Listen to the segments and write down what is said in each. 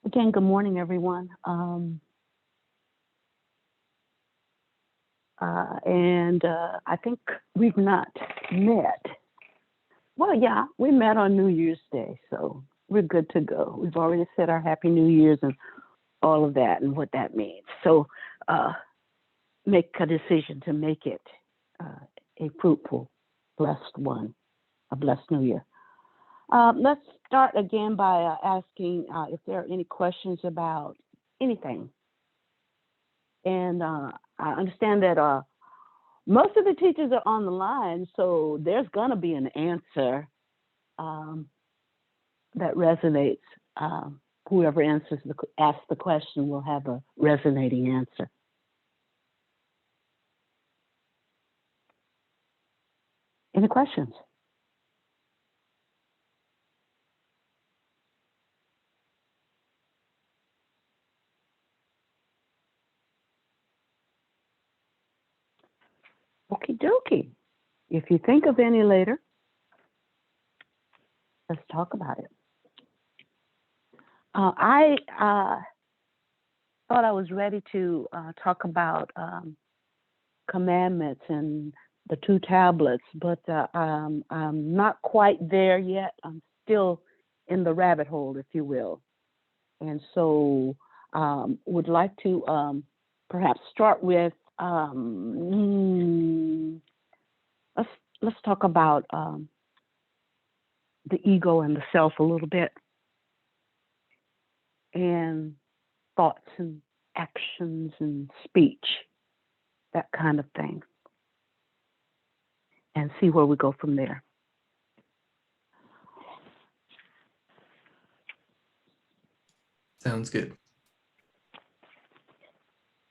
Again, good morning, everyone. I think we've not met. Well, yeah, we met on New Year's Day, so we're good to go. We've already said our Happy New Year's and all of that and what that means. So uh, make a decision to make it uh, a fruitful, blessed one, a blessed New Year. Let's start again by asking if there are any questions about anything. And I understand that most of the teachers are on the line, so there's going to be an answer um, that resonates. Whoever asks the question will have a resonating answer. Any questions? Okie dokie. If you think of any later, let's talk about it. I thought I was ready to talk about commandments and the two tablets, but I'm not quite there yet. I'm still in the rabbit hole, if you will. And so would like to perhaps start with let's talk about the ego and the self a little bit, and thoughts and actions and speech, that kind of thing, and see where we go from there. Sounds good.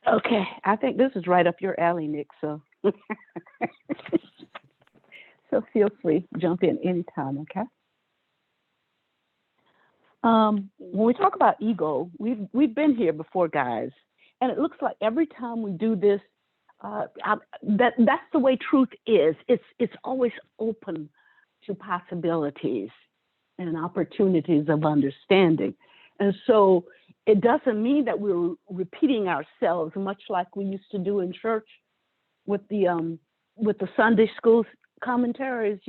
Okay, I think this is right up your alley, Nick. So, so feel free, jump in anytime. Okay. When we talk about ego, we've been here before, guys, and it looks like every time we do this, that's the way truth is. It's always open to possibilities and opportunities of understanding, and so it doesn't mean that we're repeating ourselves, much like we used to do in church with the Sunday school commentaries.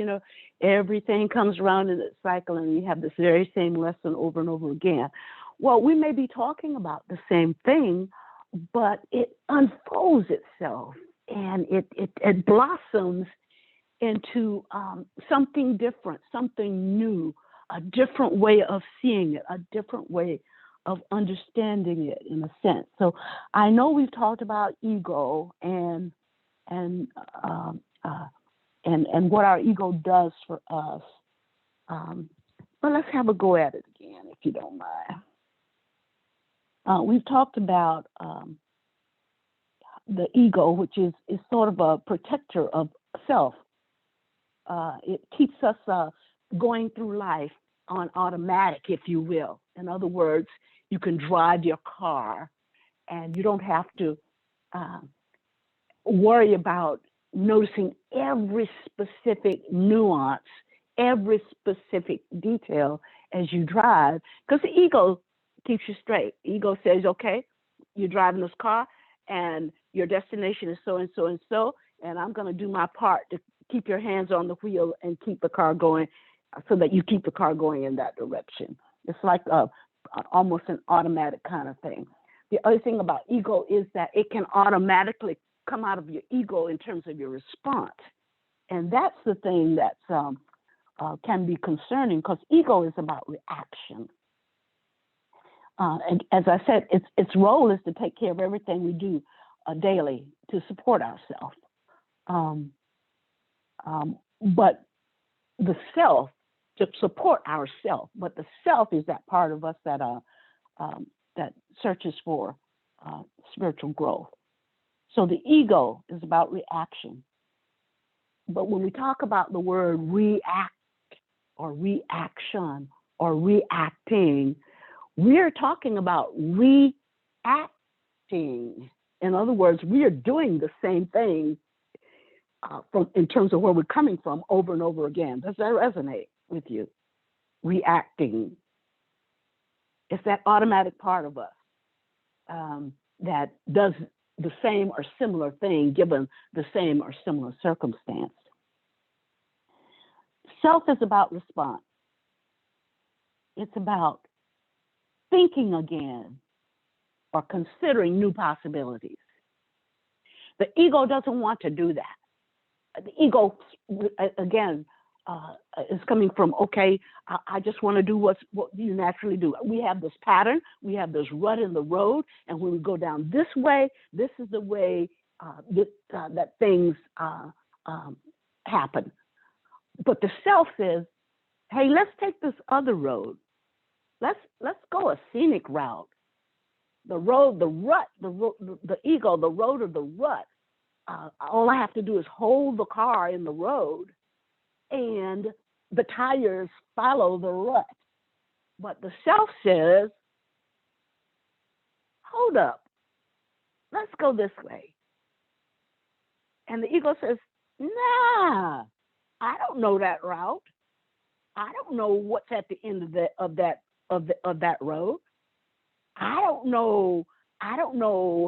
Everything comes around in its cycle, and we have this very same lesson over and over again. Well, we may be talking about the same thing, but it unfolds itself and it blossoms into something different, something new, a different way of seeing it, a different way of understanding it in a sense. So I know we've talked about ego and um, uh, and what our ego does for us. Um, but let's have a go at it again, if you don't mind. We've talked about the ego, which is sort of a protector of self. It keeps us going through life on automatic, if you will. In other words, you can drive your car and you don't have to uh, worry about noticing every specific nuance, every specific detail as you drive, because the ego keeps you straight. Ego says, okay, you're driving this car and your destination is so and so and so, and I'm going to do my part to keep your hands on the wheel and keep the car going so that you keep the car going in that direction. It's like almost an automatic kind of thing. The other thing about ego is that it can automatically come out of your ego in terms of your response. And that's the thing that can be concerning, because ego is about reaction. And as I said, its role is to take care of everything we do daily to support ourselves. Um, but the self, to support ourself, but the self is that part of us that searches for spiritual growth. So the ego is about reaction. But when we talk about the word react or reaction or reacting, we're talking about reacting. In other words, we are doing the same thing in terms of where we're coming from over and over again. Does that resonate with you? Reacting. It's that automatic part of us that does the same or similar thing given the same or similar circumstance. Self is about response. It's about thinking again or considering new possibilities. The ego doesn't want to do that. The ego, again, is coming from, okay, I just want to do what you naturally do. We have this pattern, we have this rut in the road, and when we go down this way, this is the way that things happen. But the self says, hey, let's take this other road. Let's go a scenic route. The road, the rut, the ego, the road of the rut. All I have to do is hold the car in the road, and the tires follow the rut. But the self says, hold up, let's go this way. And the ego says, nah, I don't know that route. I don't know what's at the end of that road. I don't know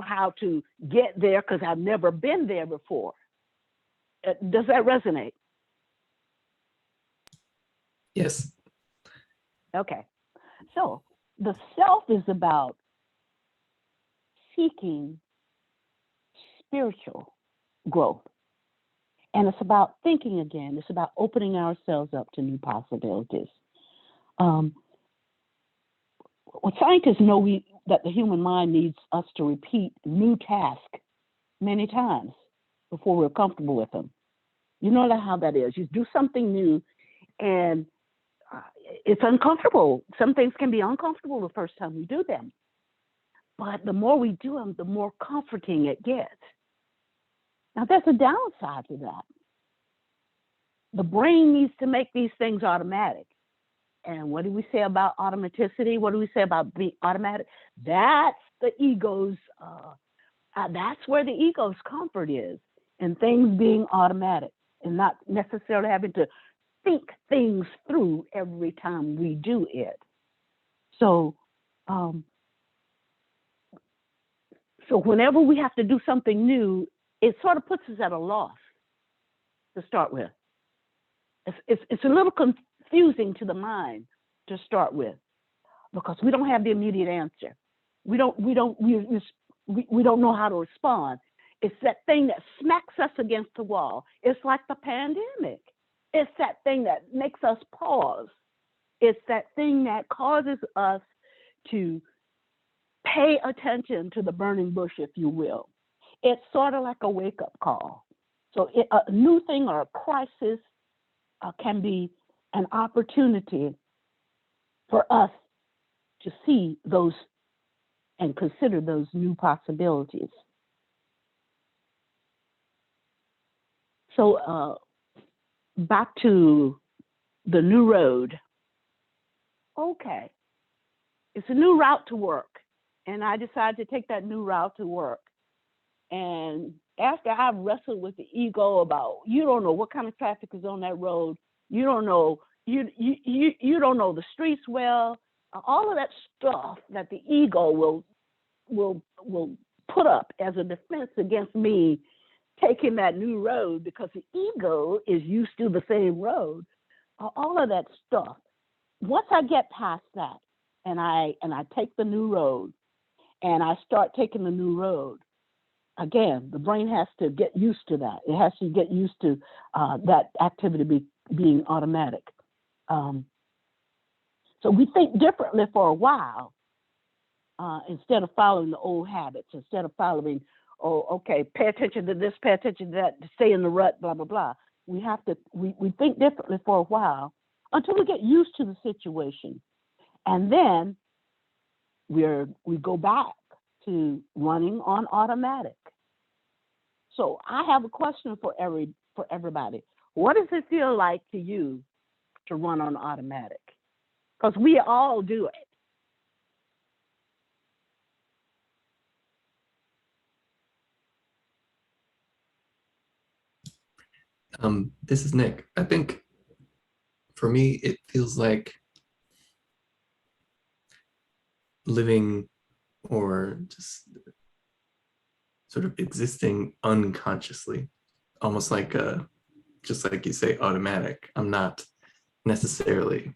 how to get there because I've never been there before. Does that resonate? Yes. Okay. So the self is about seeking spiritual growth. And it's about thinking again. It's about opening ourselves up to new possibilities. What scientists know that the human mind needs us to repeat new tasks many times before we're comfortable with them. You know how that is. You do something new and it's uncomfortable. Some things can be uncomfortable the first time we do them. But the more we do them, the more comforting it gets. Now, there's a downside to that. The brain needs to make these things automatic. And what do we say about automaticity? What do we say about being automatic? That's the ego's, that's where the ego's comfort is, in things being automatic and not necessarily having to think things through every time we do it. So, so whenever we have to do something new, it sort of puts us at a loss to start with. It's a little confusing to the mind to start with because we don't have the immediate answer. We don't know how to respond. It's that thing that smacks us against the wall. It's like the pandemic. It's that thing that makes us pause. It's that thing that causes us to pay attention to the burning bush, if you will. It's sort of like a wake-up call. So a new thing or a crisis can be an opportunity for us to see those and consider those new possibilities. So back to the new road. Okay, it's a new route to work. And I decided to take that new route to work. And after I've wrestled with the ego about, you don't know what kind of traffic is on that road. You don't know, you don't know the streets well. All of that stuff that the ego will put up as a defense against me taking that new road because the ego is used to the same road. All of that stuff. Once I get past that and I take the new road and I start taking the new road, again, the brain has to get used to that. It has to get used to that activity being automatic. So we think differently for a while instead of following the old habits, instead of following, oh, okay, pay attention to this, pay attention to that, stay in the rut, blah, blah, blah. We have to, we think differently for a while until we get used to the situation. And then we go back to running on automatic. So I have a question for everybody. What does it feel like to you to run on automatic? Because we all do it. This is Nick. I think for me, it feels like living or just sort of existing unconsciously, almost like just like you say, automatic. I'm not necessarily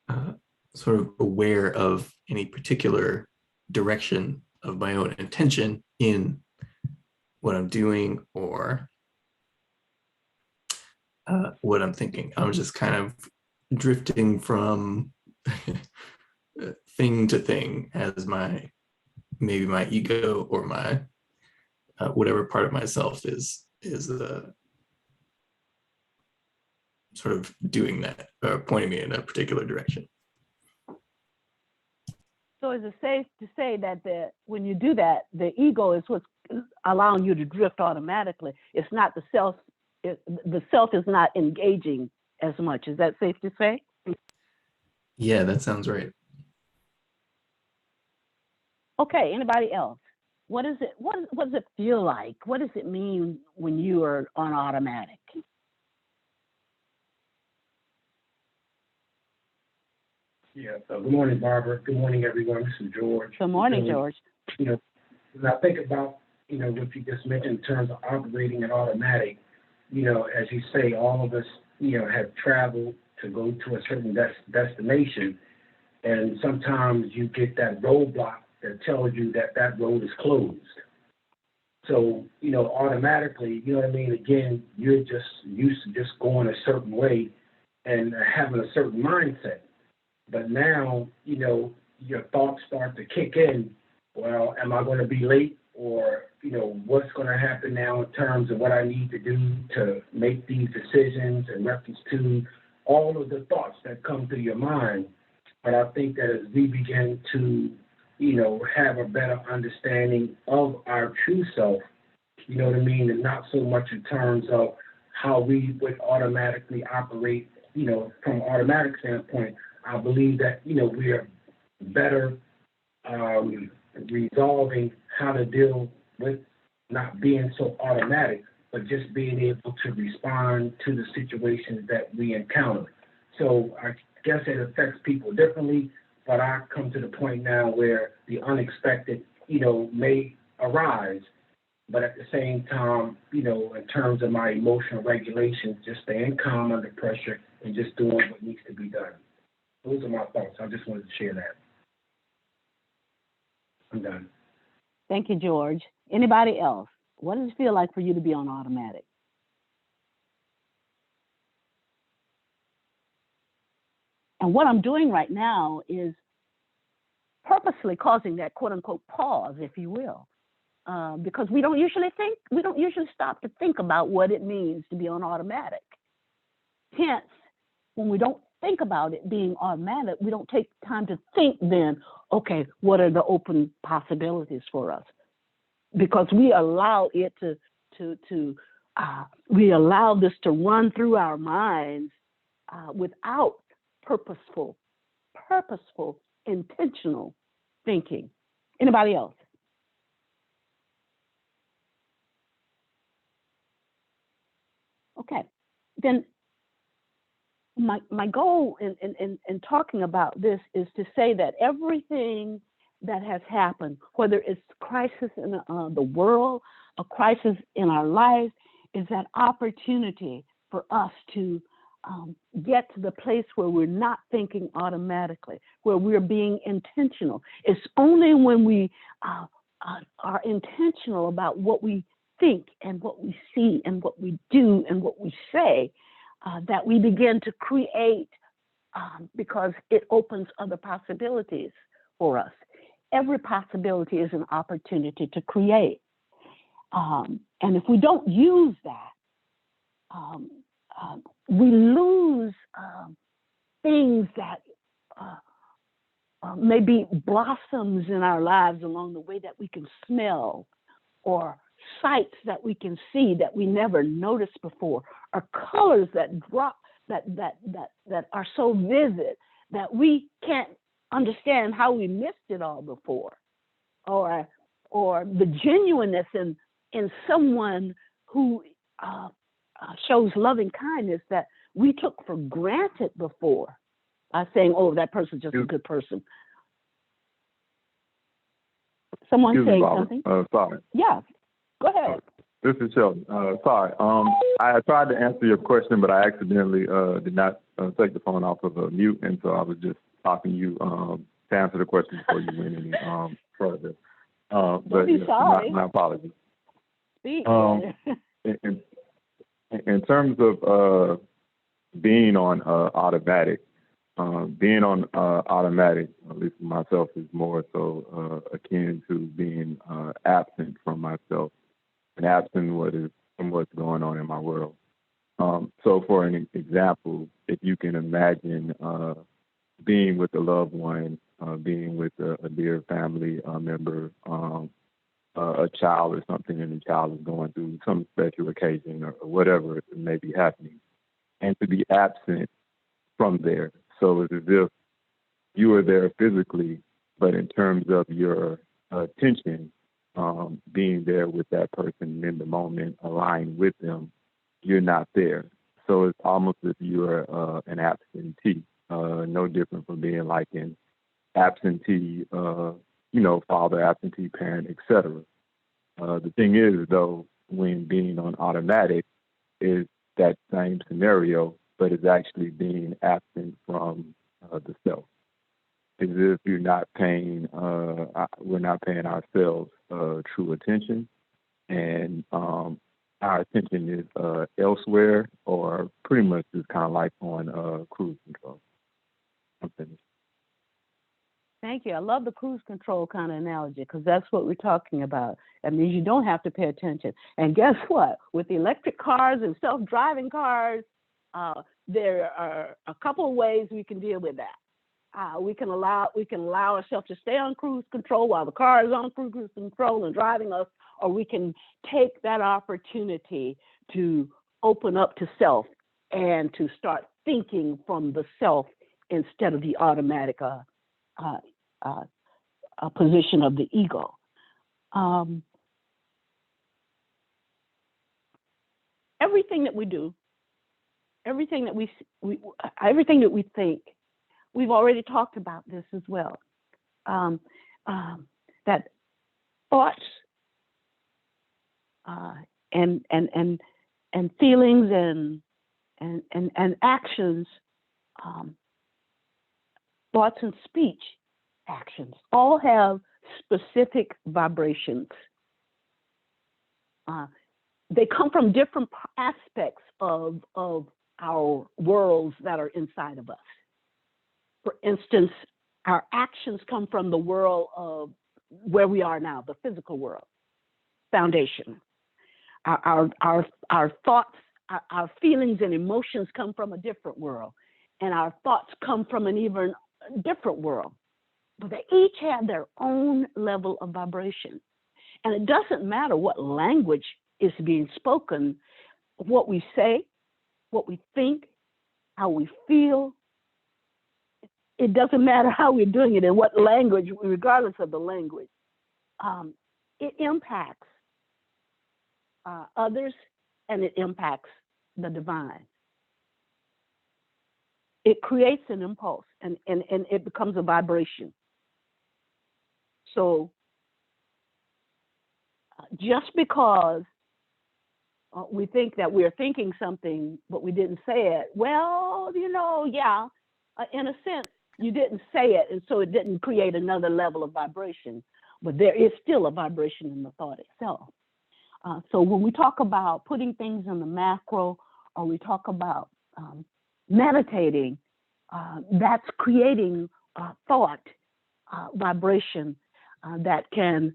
uh, sort of aware of any particular direction of my own intention in what I'm doing or what I'm thinking. I'm just kind of drifting from thing to thing as my maybe my ego or my whatever part of myself is sort of doing that or pointing me in a particular direction. So is it safe to say that when you do that, the ego is what's allowing you to drift automatically? It's not the self. The self is not engaging as much. Is that safe to say? Yeah, that sounds right. Okay. Anybody else? What is it? What does it feel like? What does it mean when you are on automatic? Yeah. So good morning, Barbara. Good morning, everyone. This is George. Good morning, George. You know, when I think about, what you just mentioned in terms of operating an automatic, as you say, all of us, have traveled to go to a certain destination, and sometimes you get that roadblock that tells you that that road is closed. So, automatically, you know what I mean? Again, you're just used to just going a certain way and having a certain mindset. But now, your thoughts start to kick in. Well, am I going to be late? Or, what's going to happen now in terms of what I need to do to make these decisions in reference to all of the thoughts that come through your mind. But I think that as we begin to, have a better understanding of our true self, you know what I mean, and not so much in terms of how we would automatically operate, from an automatic standpoint, I believe that, we are better resolving how to deal with not being so automatic, but just being able to respond to the situations that we encounter. So I guess it affects people differently, but I come to the point now where the unexpected, may arise, but at the same time, in terms of my emotional regulation, just staying calm under pressure and just doing what needs to be done. Those are my thoughts. I just wanted to share that. I'm done. Thank you, George. Anybody else? What does it feel like for you to be on automatic? And what I'm doing right now is purposely causing that quote unquote pause, if you will, because we don't usually stop to think about what it means to be on automatic. Hence, when we don't think about it being automatic, we don't take time to think then, okay, what are the open possibilities for us? Because we allow it we allow this to run through our minds without purposeful, intentional thinking. Anybody else? Okay, then my goal in talking about this is to say that everything that has happened, whether it's crisis in the world, a crisis in our lives, is that opportunity for us to get to the place where we're not thinking automatically, where we're being intentional. It's only when we are intentional about what we think and what we see and what we do and what we say that we begin to create, because it opens other possibilities for us. Every possibility is an opportunity to create. And if we don't use that, we lose things that maybe blossoms in our lives along the way that we can smell, or sights that we can see that we never noticed before, or colors that drop that are so vivid that we can't understand how we missed it all before, or the genuineness in someone who shows loving kindness that we took for granted before, by saying, oh, that person's just a good person. Someone Excuse me, saying Barbara. something? Sorry. Yeah, go ahead. This is Sheldon. Sorry. I tried to answer your question, but I accidentally did not take the phone off of mute, and so I was just talking to you to answer the question before you went any further. But be sorry. my apologies. Speak. In terms of being on automatic, at least for myself, is more so akin to being absent from myself and absent from what's going on in my world. So for an example, if you can imagine being with a loved one, being with a dear family member, a child or something, and the child is going through some special occasion or whatever may be happening, and to be absent from there. So it's as if you are there physically, but in terms of your attention, being there with that person in the moment, aligned with them, you're not there. So it's almost as if you are an absentee, no different from being like an absentee, father, absentee parent, etc. The thing is, though, when being on automatic is that same scenario, but it's actually being absent from the self. As if you're not paying, we're not paying ourselves true attention, and our attention is elsewhere, or pretty much just kind of like on cruise control. I'm finished. Thank you. I love the cruise control kind of analogy, because that's what we're talking about. That means you don't have to pay attention. And guess what? With the electric cars and self-driving cars, there are a couple of ways we can deal with that. We can allow ourselves to stay on cruise control while the car is on cruise control and driving us, or we can take that opportunity to open up to self and to start thinking from the self instead of the automatic position of the ego. Everything that we do, everything that we think, we've already talked about this as well. That thoughts and feelings and actions, thoughts and speech actions all have specific vibrations. They come from different aspects of our worlds that are inside of us. For instance, our actions come from the world of where we are now, the physical world, foundation. Our thoughts, our feelings and emotions come from a different world, and our thoughts come from an even different world. But they each have their own level of vibration. And it doesn't matter what language is being spoken, what we say, what we think, how we feel. It doesn't matter how we're doing it and what language, regardless of the language. It impacts others, and it impacts the divine. It creates an impulse, and it becomes a vibration. So just because we think that we're thinking something, but we didn't say it, well, yeah, in a sense, you didn't say it, and so it didn't create another level of vibration. But there is still a vibration in the thought itself. So when we talk about putting things in the macro, or we talk about meditating, that's creating thought vibration that can,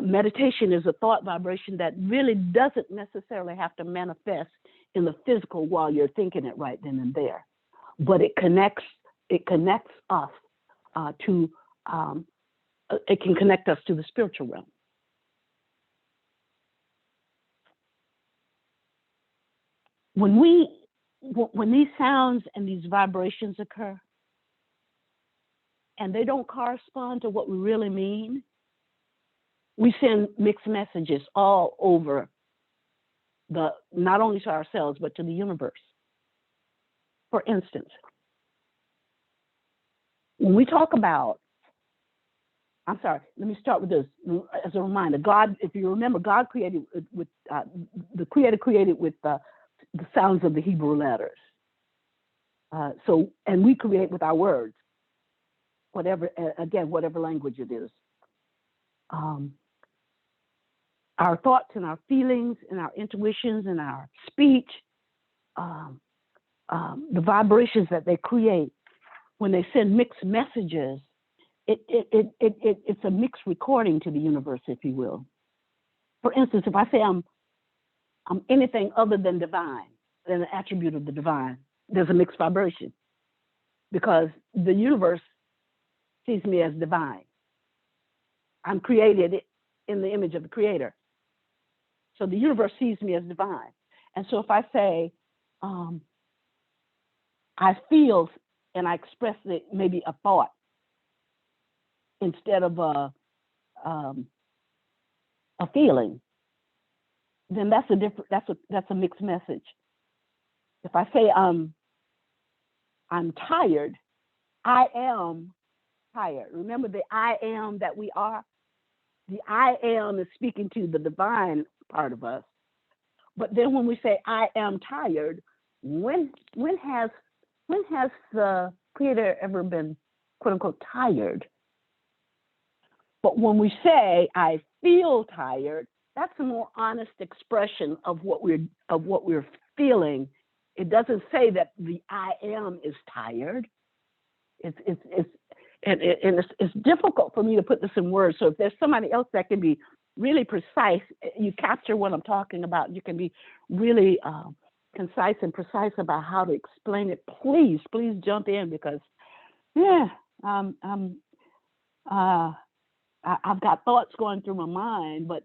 meditation is a thought vibration that really doesn't necessarily have to manifest in the physical while you're thinking it right then and there. But it connects us it can connect us to the spiritual realm. When these sounds and these vibrations occur, and they don't correspond to what we really mean, we send mixed messages all over not only to ourselves, but to the universe. For instance, when we talk about I'm sorry, let me start with this as a reminder. God, if you remember, God created with, the Creator created with the sounds of the Hebrew letters. And we create with our words, whatever, again, whatever language it is. Our thoughts and our feelings and our intuitions and our speech, the vibrations that they create when they send mixed messages, it's a mixed recording to the universe, if you will. For instance, if I say I'm anything other than divine, than an attribute of the divine, there's a mixed vibration because the universe sees me as divine. I'm created in the image of the Creator. So the universe sees me as divine. And so if I say, I feel, and I express it, maybe a thought instead of a feeling, then that's a mixed message. If I say I'm tired, I am tired. Remember the I am that we are? The I am is speaking to the divine part of us. But then when we say I am tired, when has the Creator ever been quote unquote tired? But when we say I feel tired, that's a more honest expression of what we're feeling. It doesn't say that the I am is tired. It's difficult for me to put this in words. So if there's somebody else that can be really precise, you capture what I'm talking about, you can be really concise and precise about how to explain it. Please jump in because, I've got thoughts going through my mind, but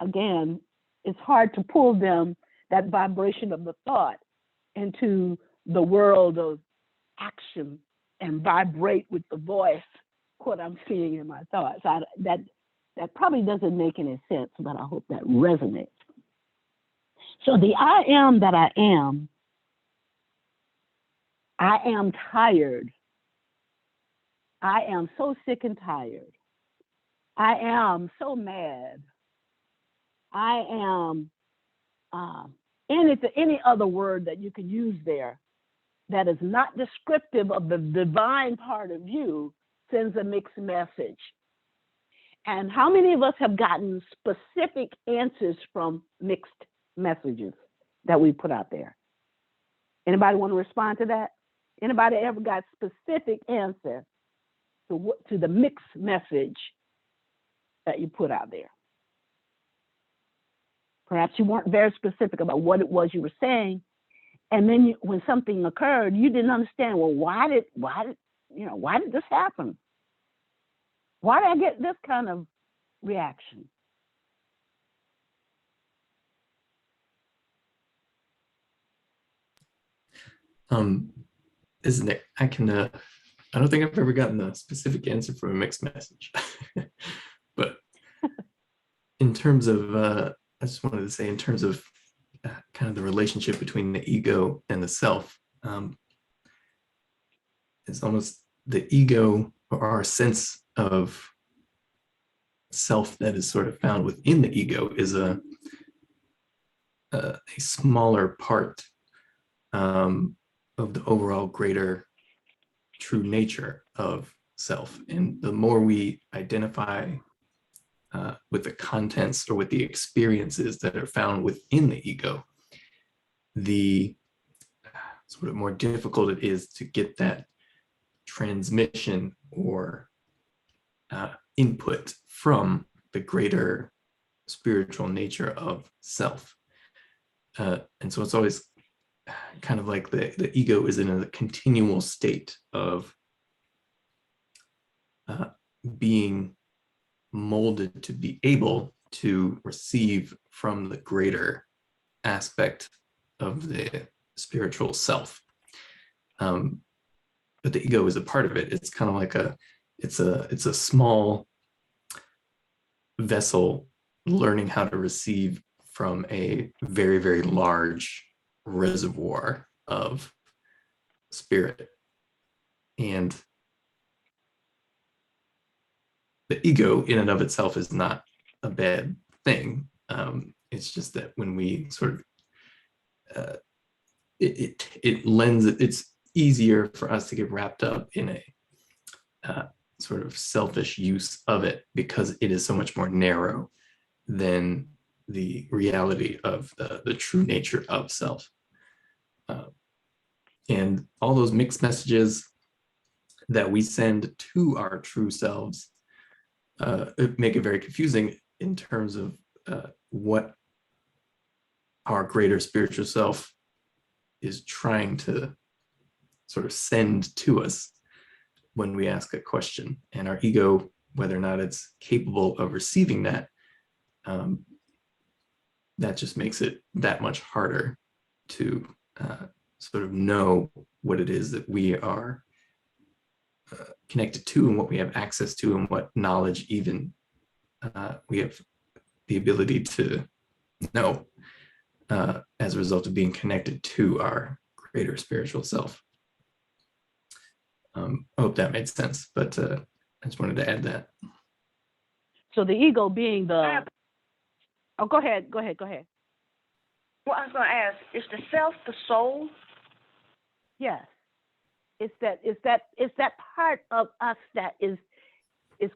again, it's hard to pull them, that vibration of the thought, into the world of action and vibrate with the voice, what I'm seeing in my thoughts. That probably doesn't make any sense, but I hope that resonates. So the I am that I am tired. I am so sick and tired. I am so mad. I am any other word that you can use there that is not descriptive of the divine part of you sends a mixed message. And how many of us have gotten specific answers from mixed messages that we put out there? Anybody want to respond to that? Anybody ever got specific answer to the mixed message that you put out there? Perhaps you weren't very specific about what it was you were saying, and then when something occurred, you didn't understand. Well, why did this happen? Why did I get this kind of reaction? Isn't it? I don't think I've ever gotten a specific answer from a mixed message. But in terms of, I just wanted to say, in terms of kind of the relationship between the ego and the self, it's almost the ego, or our sense of self that is sort of found within the ego, is a smaller part of the overall greater true nature of self. And the more we identify with the contents or with the experiences that are found within the ego, the sort of more difficult it is to get that transmission or input from the greater spiritual nature of self. And so it's always kind of like the ego is in a continual state of being molded to be able to receive from the greater aspect of the spiritual self. But the ego is a part of it. It's kind of like it's a small vessel learning how to receive from a very, very large reservoir of spirit. And the ego in and of itself is not a bad thing. It's just that when we sort of it lends, it's easier for us to get wrapped up in a sort of selfish use of it because it is so much more narrow than the reality of the true nature of self. And all those mixed messages that we send to our true selves make it very confusing in terms of what our greater spiritual self is trying to sort of send to us when we ask a question. And our ego, whether or not it's capable of receiving that, that just makes it that much harder to sort of know what it is that we are connected to and what we have access to and what knowledge even we have the ability to know as a result of being connected to our greater spiritual self. I hope that made sense, but I just wanted to add that. So the ego being the, oh, go ahead. Well, I was going to ask, is the self the soul? Yes. It's that part of us that is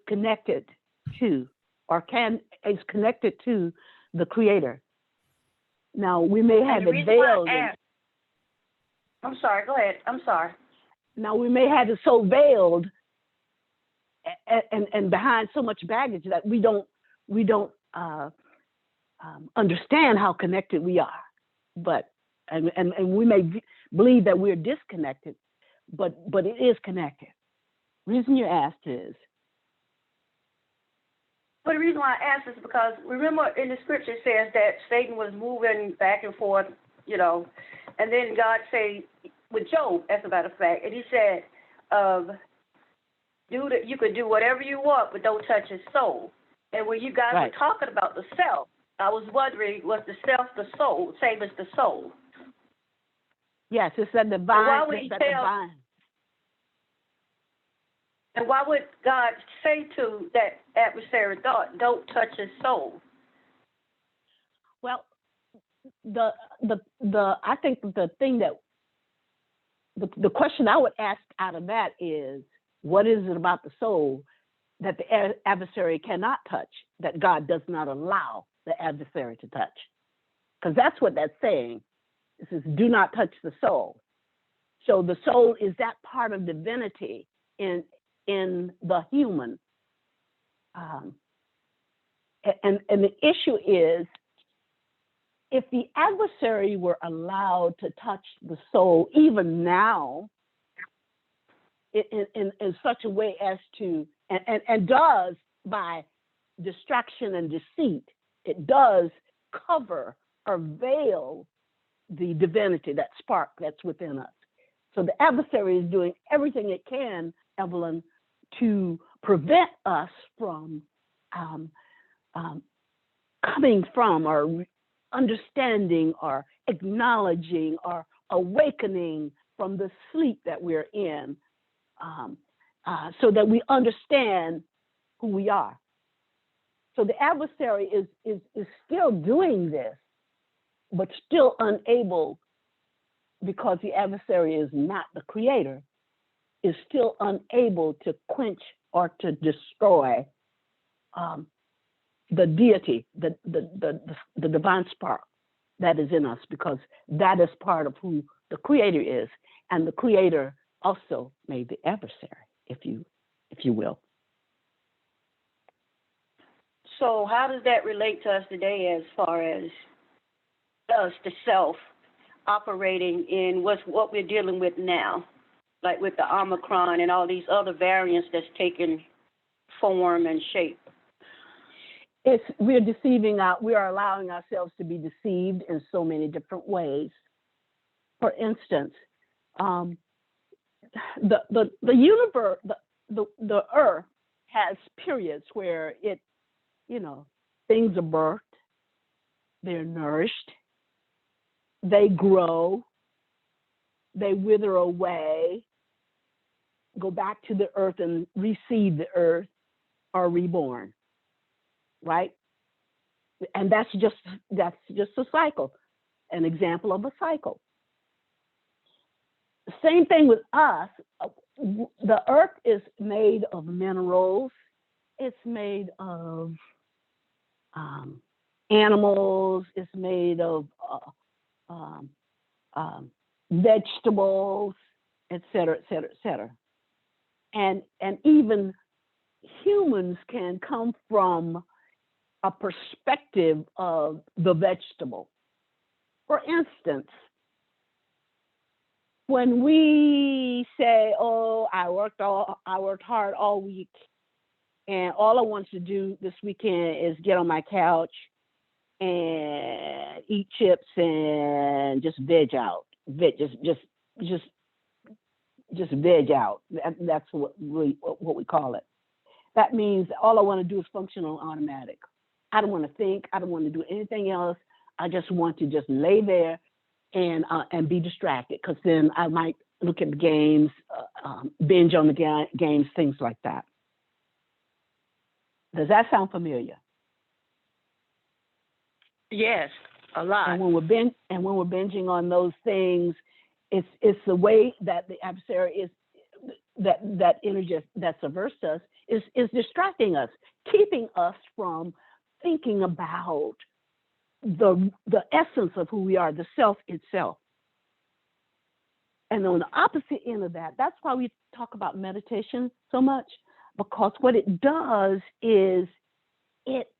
connected to, or is connected to the Creator. Now we may have it veiled. I'm sorry. Go ahead. I'm sorry. Now we may have it so veiled and behind so much baggage that we don't understand how connected we are. But and we may believe that we're disconnected, but it is connected. Reason you asked is. But the reason why I asked is because remember in the scripture it says that Satan was moving back and forth, and then God said with Job, as a matter of fact, and he said, you could do whatever you want, but don't touch his soul. And when you guys Right. were talking about the self, I was wondering, was the self the soul, same as the soul? Yes, it's that divine. Why would he tell? Divine. And why would God say to that adversary, don't touch his soul? Well, I think the thing that the question I would ask out of that is, what is it about the soul that the adversary cannot touch, that God does not allow the adversary to touch? Because that's what that's saying. It says, do not touch the soul. So the soul is that part of divinity in the human. And the issue is, if the adversary were allowed to touch the soul, even now, in such a way as to, and does by distraction and deceit, it does cover or veil the divinity, that spark that's within us. So the adversary is doing everything it can, Evelyn, to prevent us from coming from or understanding or acknowledging or awakening from the sleep that we're in, so that we understand who we are. So the adversary is still doing this, but still unable, because the adversary is not the creator, is still unable to quench or to destroy the deity, the divine spark that is in us, because that is part of who the creator is, and the creator also made the adversary, if you will. So how does that relate to us today as far as us, the self, operating in what we're dealing with now, like with the Omicron and all these other variants that's taking form and shape? We are allowing ourselves to be deceived in so many different ways. For instance, the universe, the earth has periods where things are birthed, they're nourished, they grow, they wither away, go back to the earth and reseed the earth, are reborn, right? And that's just a cycle, an example of a cycle. Same thing with us. The earth is made of minerals. It's made of animals. It's made of vegetables, et cetera, et cetera, et cetera. And even humans can come from a perspective of the vegetable. For instance, when we say, "Oh, I worked hard all week, and all I want to do this weekend is get on my couch and eat chips and just veg out, just veg out." That's what we call it. That means all I want to do is function on automatic. I don't want to think. I don't want to do anything else. I just want to just lay there and be distracted, because then I might look at the games, binge on the games, things like that. Does that sound familiar? Yes, a lot. And when we're binging on those things, it's the way that the adversary is, that energy that's averse to us is distracting us, keeping us from thinking about the essence of who we are, the self itself. And on the opposite end of that, that's why we talk about meditation so much, because what it does is it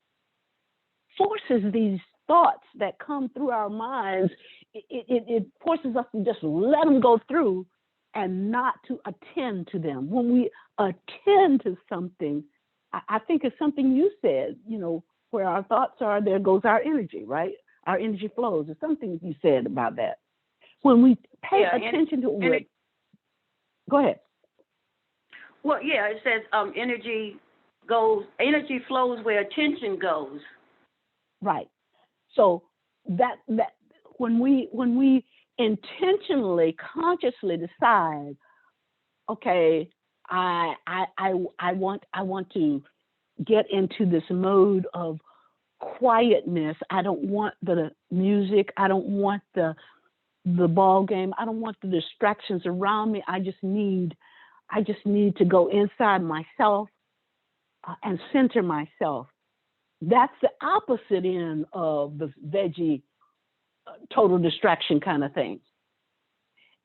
forces these thoughts that come through our minds, it forces us to just let them go through and not to attend to them. When we attend to something, I think it's something you said, where our thoughts are, there goes our energy, right? Our energy flows. There's something you said about that. When we pay attention to it, go ahead. Well, yeah, it says energy flows where attention goes. Right. So that when we intentionally, consciously decide, okay, I want to get into this mode of quietness. I don't want the music. I don't want the ball game. I don't want the distractions around me. I just need to go inside myself and center myself. That's the opposite end of the veggie total distraction kind of thing.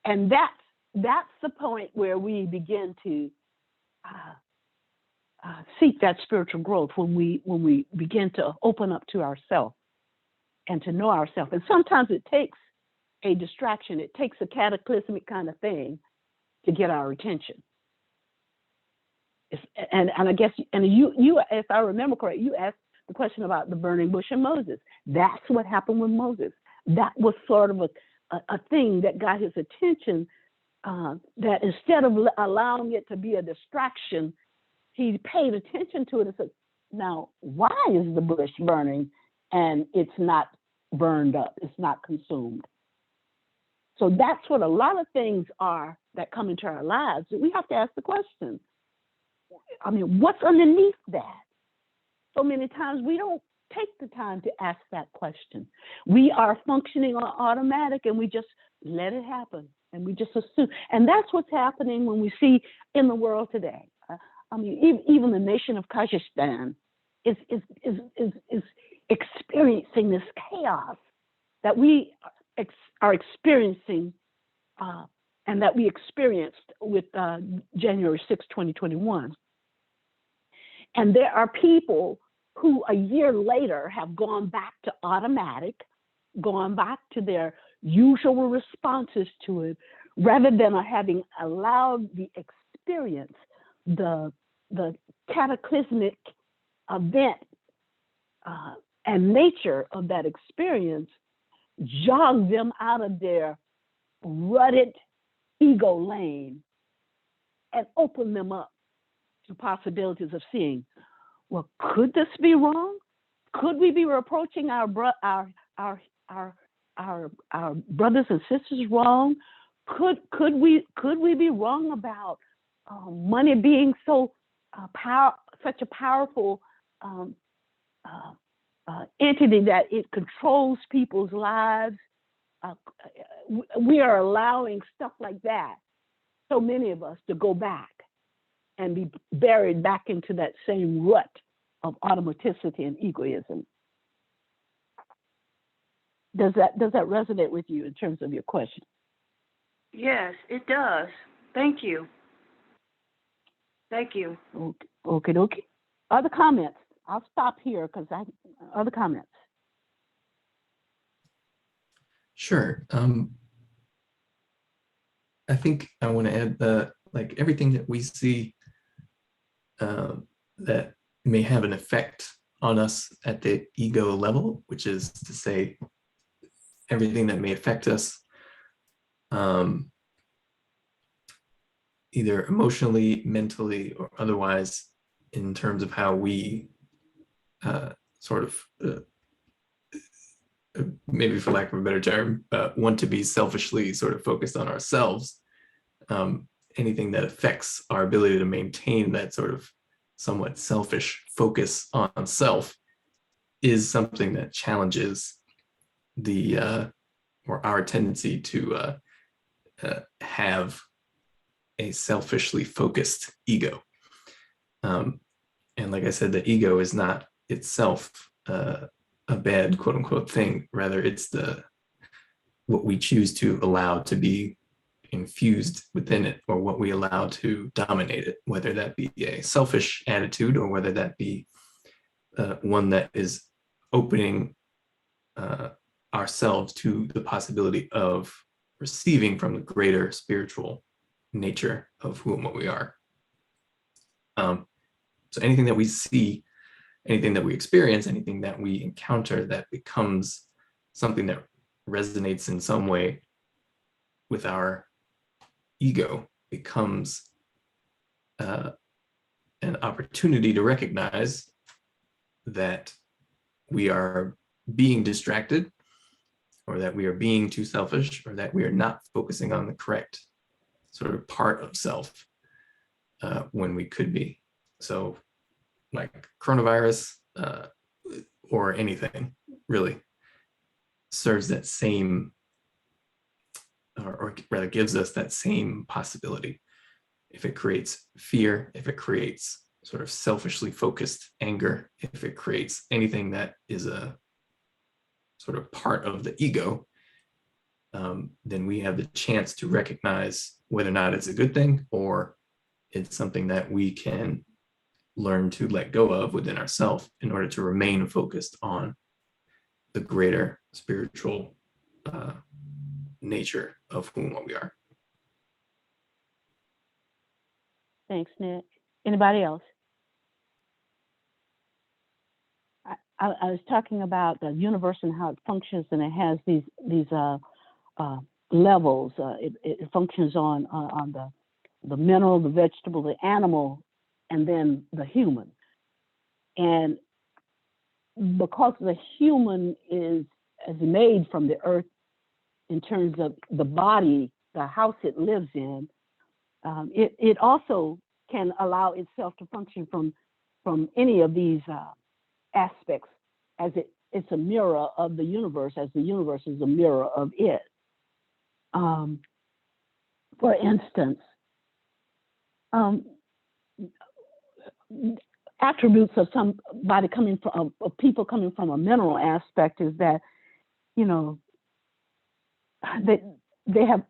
And that's the point where we begin to seek that spiritual growth, when we begin to open up to ourselves and to know ourselves. And sometimes it takes a distraction. It takes a cataclysmic kind of thing to get our attention. And I guess, and you, if I remember correctly, you asked the question about the burning bush and Moses. That's what happened with Moses. That was sort of a thing that got his attention, that instead of allowing it to be a distraction, he paid attention to it and said, now, why is the bush burning and it's not burned up? It's not consumed. So that's what a lot of things are that come into our lives. We have to ask the question, what's underneath that? So many times we don't take the time to ask that question. We are functioning on automatic and we just let it happen and we just assume. And that's what's happening when we see in the world today. Even the nation of Kazakhstan is experiencing this chaos that we are experiencing, and that we experienced with January 6, 2021. And there are people who a year later have gone back to automatic, gone back to their usual responses to it, rather than having allowed the experience, the cataclysmic event and nature of that experience jog them out of their rutted ego lane and open them up to possibilities of seeing, well, could this be wrong? Could we be approaching our brothers and sisters wrong? Could we be wrong about money being so such a powerful entity that it controls people's lives. We are allowing stuff like that, so many of us, to go back and be buried back into that same rut of automaticity and egoism. Does that resonate with you in terms of your question? Yes, it does. Thank you. Thank you. Okay. Other comments? I'll stop here because other comments. Sure. I think I want to add that, like, everything that we see that may have an effect on us at the ego level, which is to say, everything that may affect us either emotionally, mentally, or otherwise, in terms of how we maybe for lack of a better term, want to be selfishly sort of focused on ourselves. Anything that affects our ability to maintain that sort of somewhat selfish focus on self is something that challenges or our tendency to have a selfishly focused ego. And like I said, the ego is not itself a bad quote unquote thing. Rather, it's what we choose to allow to be infused within it, or what we allow to dominate it, whether that be a selfish attitude or whether that be one that is opening ourselves to the possibility of receiving from the greater spiritual nature of who and what we are. So anything that we see, anything that we experience, anything that we encounter that becomes something that resonates in some way with our ego becomes an opportunity to recognize that we are being distracted, or that we are being too selfish, or that we are not focusing on the correct sort of part of self when we could be. So like coronavirus or anything really serves that same, or rather gives us that same possibility. If it creates fear, if it creates sort of selfishly focused anger, if it creates anything that is a sort of part of the ego, then we have the chance to recognize whether or not it's a good thing or it's something that we can learn to let go of within ourselves in order to remain focused on the greater spiritual nature of who and what we are. Thanks, Nick. Anybody else? I was talking about the universe and how it functions, and it has these levels. It functions on the mineral, the vegetable, the animal, and then the human. And because the human is made from the earth in terms of the body, the house it lives in, it also can allow itself to function from any of these aspects, as it's a mirror of the universe, as the universe is a mirror of it. For instance, attributes of somebody coming from, of people coming from a mineral aspect is that, you know, they're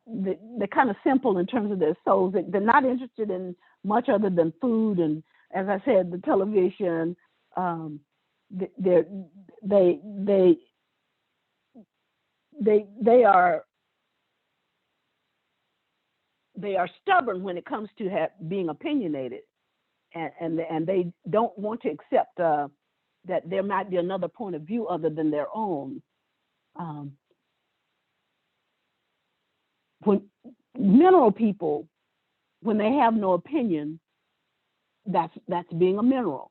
kind of simple in terms of their souls. They're not interested in much other than food, and as I said, the television. They are stubborn when it comes to being opinionated, and they don't want to accept that there might be another point of view other than their own. When mineral people, when they have no opinion, that's being a mineral.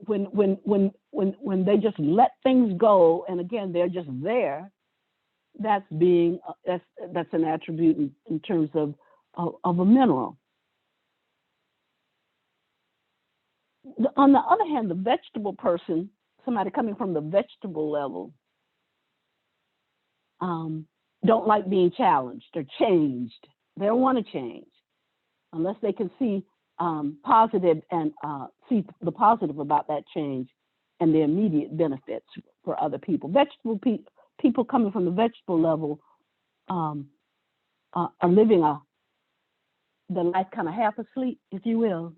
When they just let things go, and again they're just there, that's an attribute in terms of a mineral. On the other hand, the vegetable person, somebody coming from the vegetable level, don't like being challenged or changed. They don't want to change unless they can see positive and see the positive about that change and the immediate benefits for other people. Vegetable people coming from the vegetable level are living the life kind of half asleep, if you will.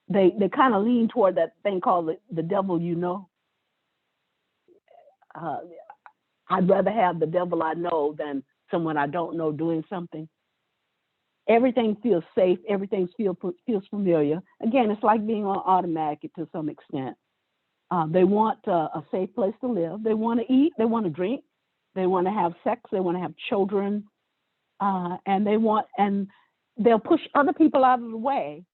They kind of lean toward that thing called the devil you know. I'd rather have the devil I know than someone I don't know doing something. Everything feels safe. Everything feels familiar. Again, it's like being on automatic to some extent. They want a safe place to live. They want to eat. They want to drink. They want to have sex. They want to have children. And they'll push other people out of the way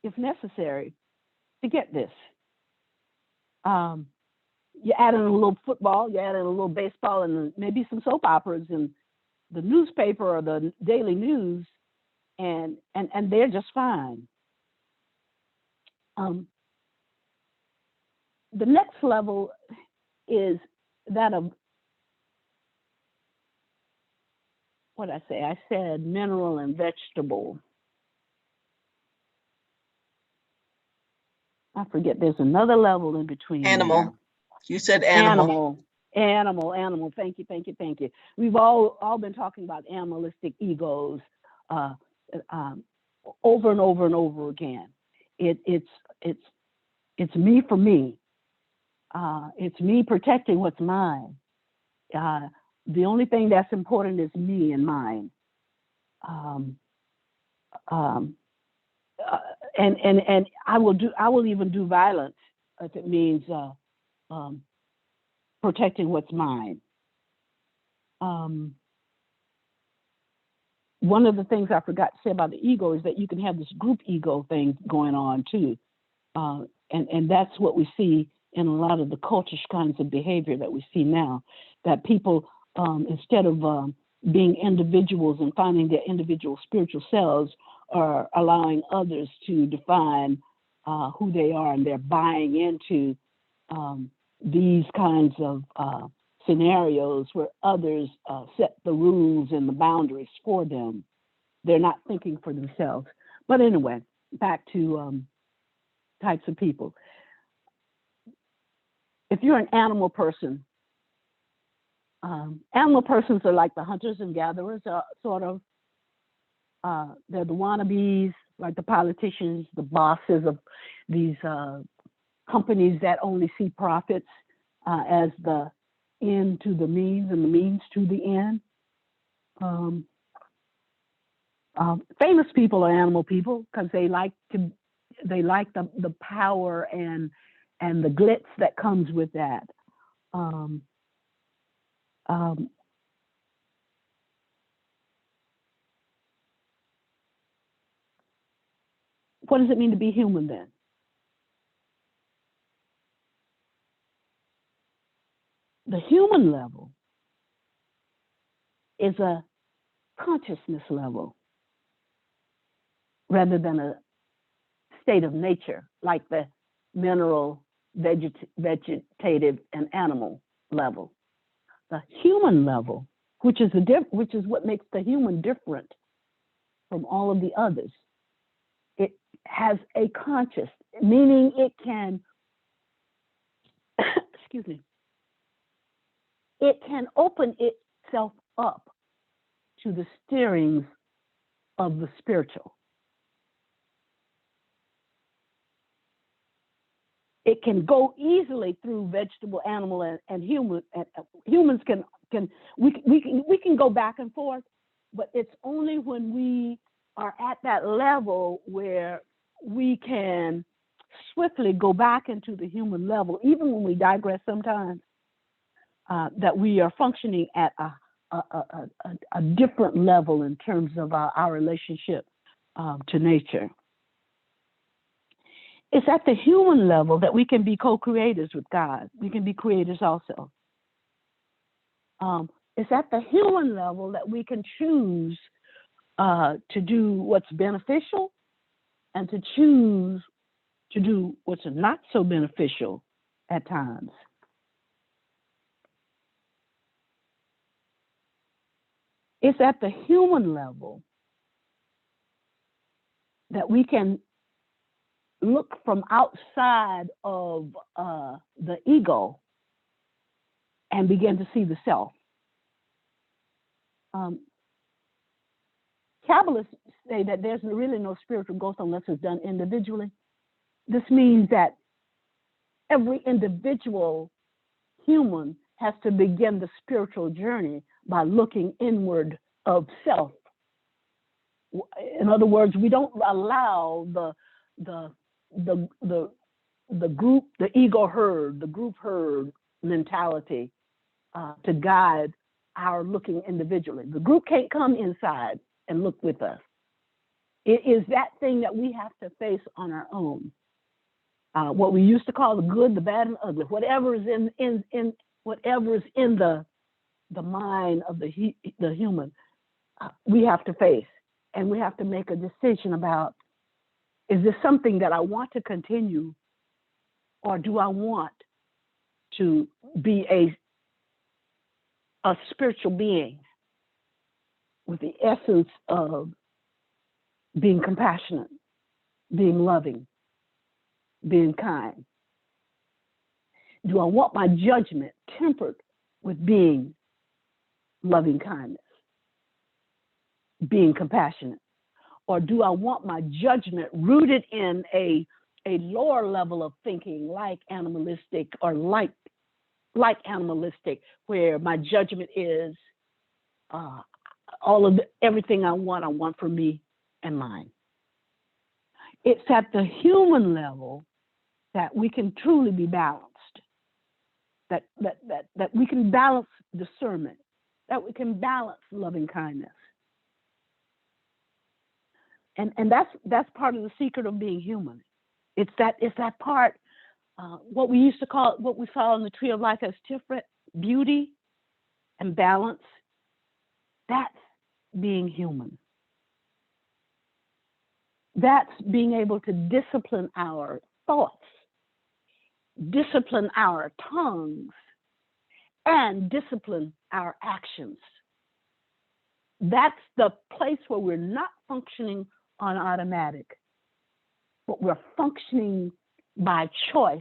if necessary to get this. You add in a little football, you add in a little baseball, and maybe some soap operas and the newspaper or the daily news, and they're just fine. The next level is that of what I say. I said mineral and vegetable. I forget. There's another level in between. Animal. There. You said animal. Animal. Thank you. We've all been talking about animalistic egos over and over and over again. It's me for me. It's me protecting what's mine. The only thing that's important is me and mine. And I will even do violence if it means protecting what's mine. One of the things I forgot to say about the ego is that you can have this group ego thing going on too. And that's what we see in a lot of the cultish kinds of behavior that we see now, that people, instead of being individuals and finding their individual spiritual selves, are allowing others to define who they are, and they're buying into these kinds of scenarios where others set the rules and the boundaries for them. They're not thinking for themselves. But anyway, back to types of people. If you're an animal person, animal persons are like the hunters and gatherers, sort of. They're the wannabes, like the politicians, the bosses of these companies that only see profits as the end to the means and the means to the end. Famous people are animal people because they like the power and the glitz that comes with that. What does it mean to be human then? The human level is a consciousness level rather than a state of nature like the mineral, vegetative, and animal level. The human level, which is what makes the human different from all of the others, it has a conscious, meaning it can, excuse me, it can open itself up to the stirrings of the spiritual. It can go easily through vegetable, animal, and human. And humans can go back and forth, but it's only when we are at that level where we can swiftly go back into the human level, even when we digress sometimes, that we are functioning at a different level in terms of our relationship to nature. It's at the human level that we can be co-creators with God. We can be creators also. It's at the human level that we can choose to do what's beneficial and to choose to do what's not so beneficial at times. It's at the human level that we can look from outside of the ego and begin to see the self. Kabbalists say that there's really no spiritual growth unless it's done individually. This means that every individual human has to begin the spiritual journey by looking inward of self. In other words, we don't allow the group, the ego herd, the group herd mentality to guide our looking individually. The group can't come inside and look with us. It is that thing that we have to face on our own. What we used to call the good, the bad, and ugly, whatever is in whatever is in the mind of the human, we have to face, and we have to make a decision about: is this something that I want to continue, or do I want to be a spiritual being with the essence of being compassionate, being loving, being kind? Do I want my judgment tempered with being loving kindness, being compassionate? Or do I want my judgment rooted in a lower level of thinking, like animalistic, or like animalistic, where my judgment is everything I want for me and mine? It's at the human level that we can truly be balanced, that we can balance discernment, that we can balance loving kindness. And that's part of the secret of being human. It's that part, what we saw in the tree of life as Tiferet, beauty and balance. That's being human. That's being able to discipline our thoughts, discipline our tongues, and discipline our actions. That's the place where we're not functioning on automatic, but we're functioning by choice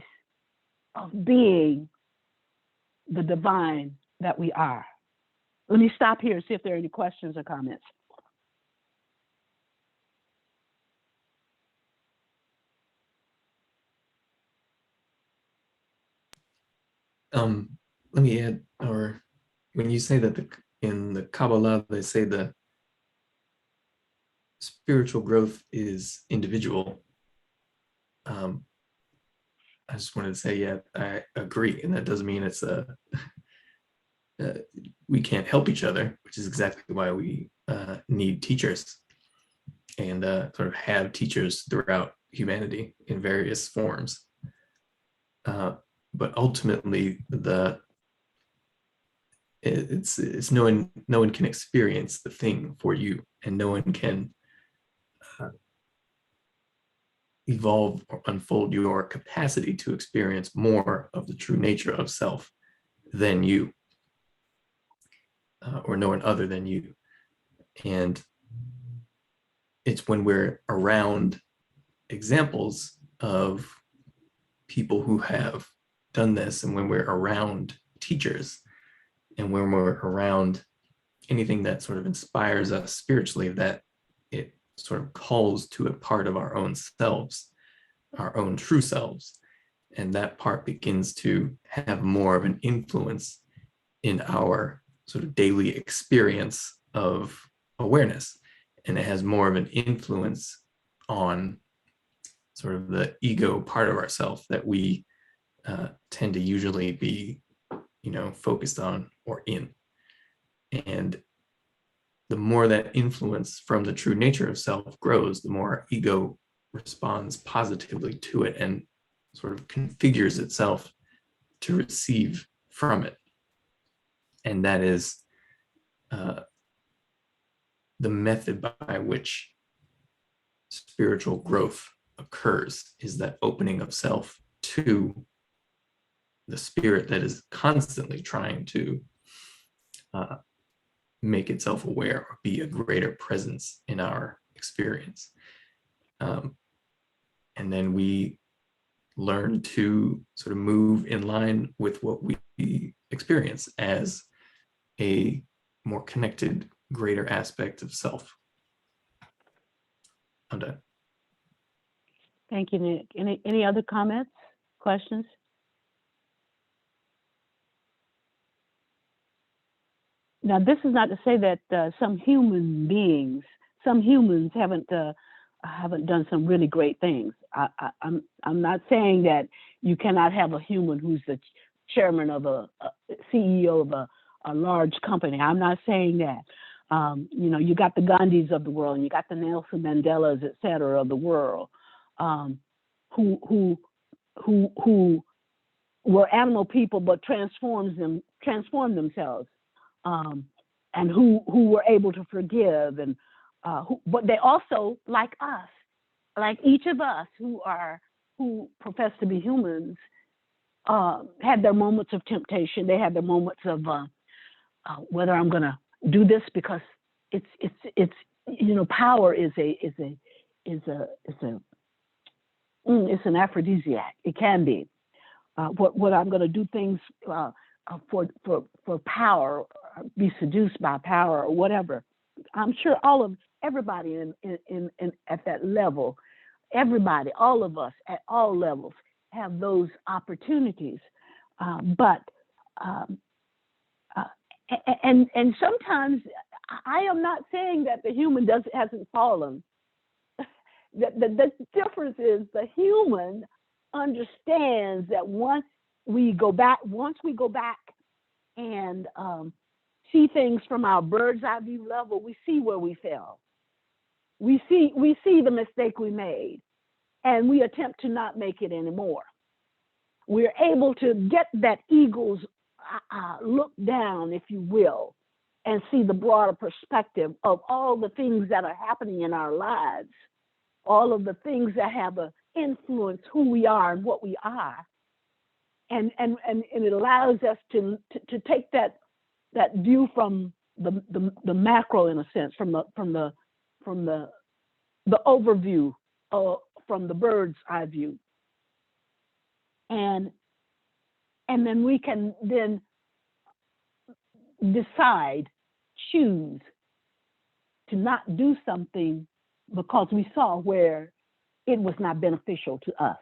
of being the divine that we are. Let me stop here and see if there are any questions or comments. Let me add, or when you say that in the Kabbalah, they say the spiritual growth is individual. I just wanted to say, yeah, I agree. And that doesn't mean it's we can't help each other, which is exactly why we need teachers and sort of have teachers throughout humanity in various forms. But ultimately, it's no one can experience the thing for you, and no one can evolve or unfold your capacity to experience more of the true nature of self than you, or no one other than you. And it's when we're around examples of people who have done this, and when we're around teachers, and when we're around anything that sort of inspires us spiritually, that it sort of calls to a part of our own selves, our own true selves. And that part begins to have more of an influence in our sort of daily experience of awareness. And it has more of an influence on sort of the ego part of ourselves that we tend to usually be, focused on or in. And the more that influence from the true nature of self grows, the more our ego responds positively to it and sort of configures itself to receive from it. And that is the method by which spiritual growth occurs is that opening of self to the spirit that is constantly trying to make itself aware or be a greater presence in our experience. And then we learn to sort of move in line with what we experience as a more connected, greater aspect of self. I'm done. Thank you, Nick. Any other comments, questions? Now, this is not to say that some humans haven't done some really great things. I'm not saying that you cannot have a human who's the chairman of a CEO of a large company. I'm not saying that. You got the Gandhis of the world, and you got the Nelson Mandelas, et cetera, of the world, who were animal people but transformed themselves, and who were able to forgive, and but they also, like us, like each of us who profess to be humans, had their moments of temptation. They had their moments of whether I'm going to do this because it's power is an aphrodisiac. It can be what I'm going to do things for power, be seduced by power or whatever. I'm sure everybody in at that level, everybody, all of us at all levels have those opportunities, but sometimes I am not saying that the human hasn't fallen. The difference is the human understands that once we go back and see things from our bird's eye view level, we see where we fell. We see the mistake we made, and we attempt to not make it anymore. We're able to get that eagle's look down, if you will, and see the broader perspective of all the things that are happening in our lives, all of the things that have influence who we are and what we are, and it allows us to take that view from the macro, in a sense, from the overview, from the bird's eye view, and then we can then choose to not do something because we saw where it was not beneficial to us,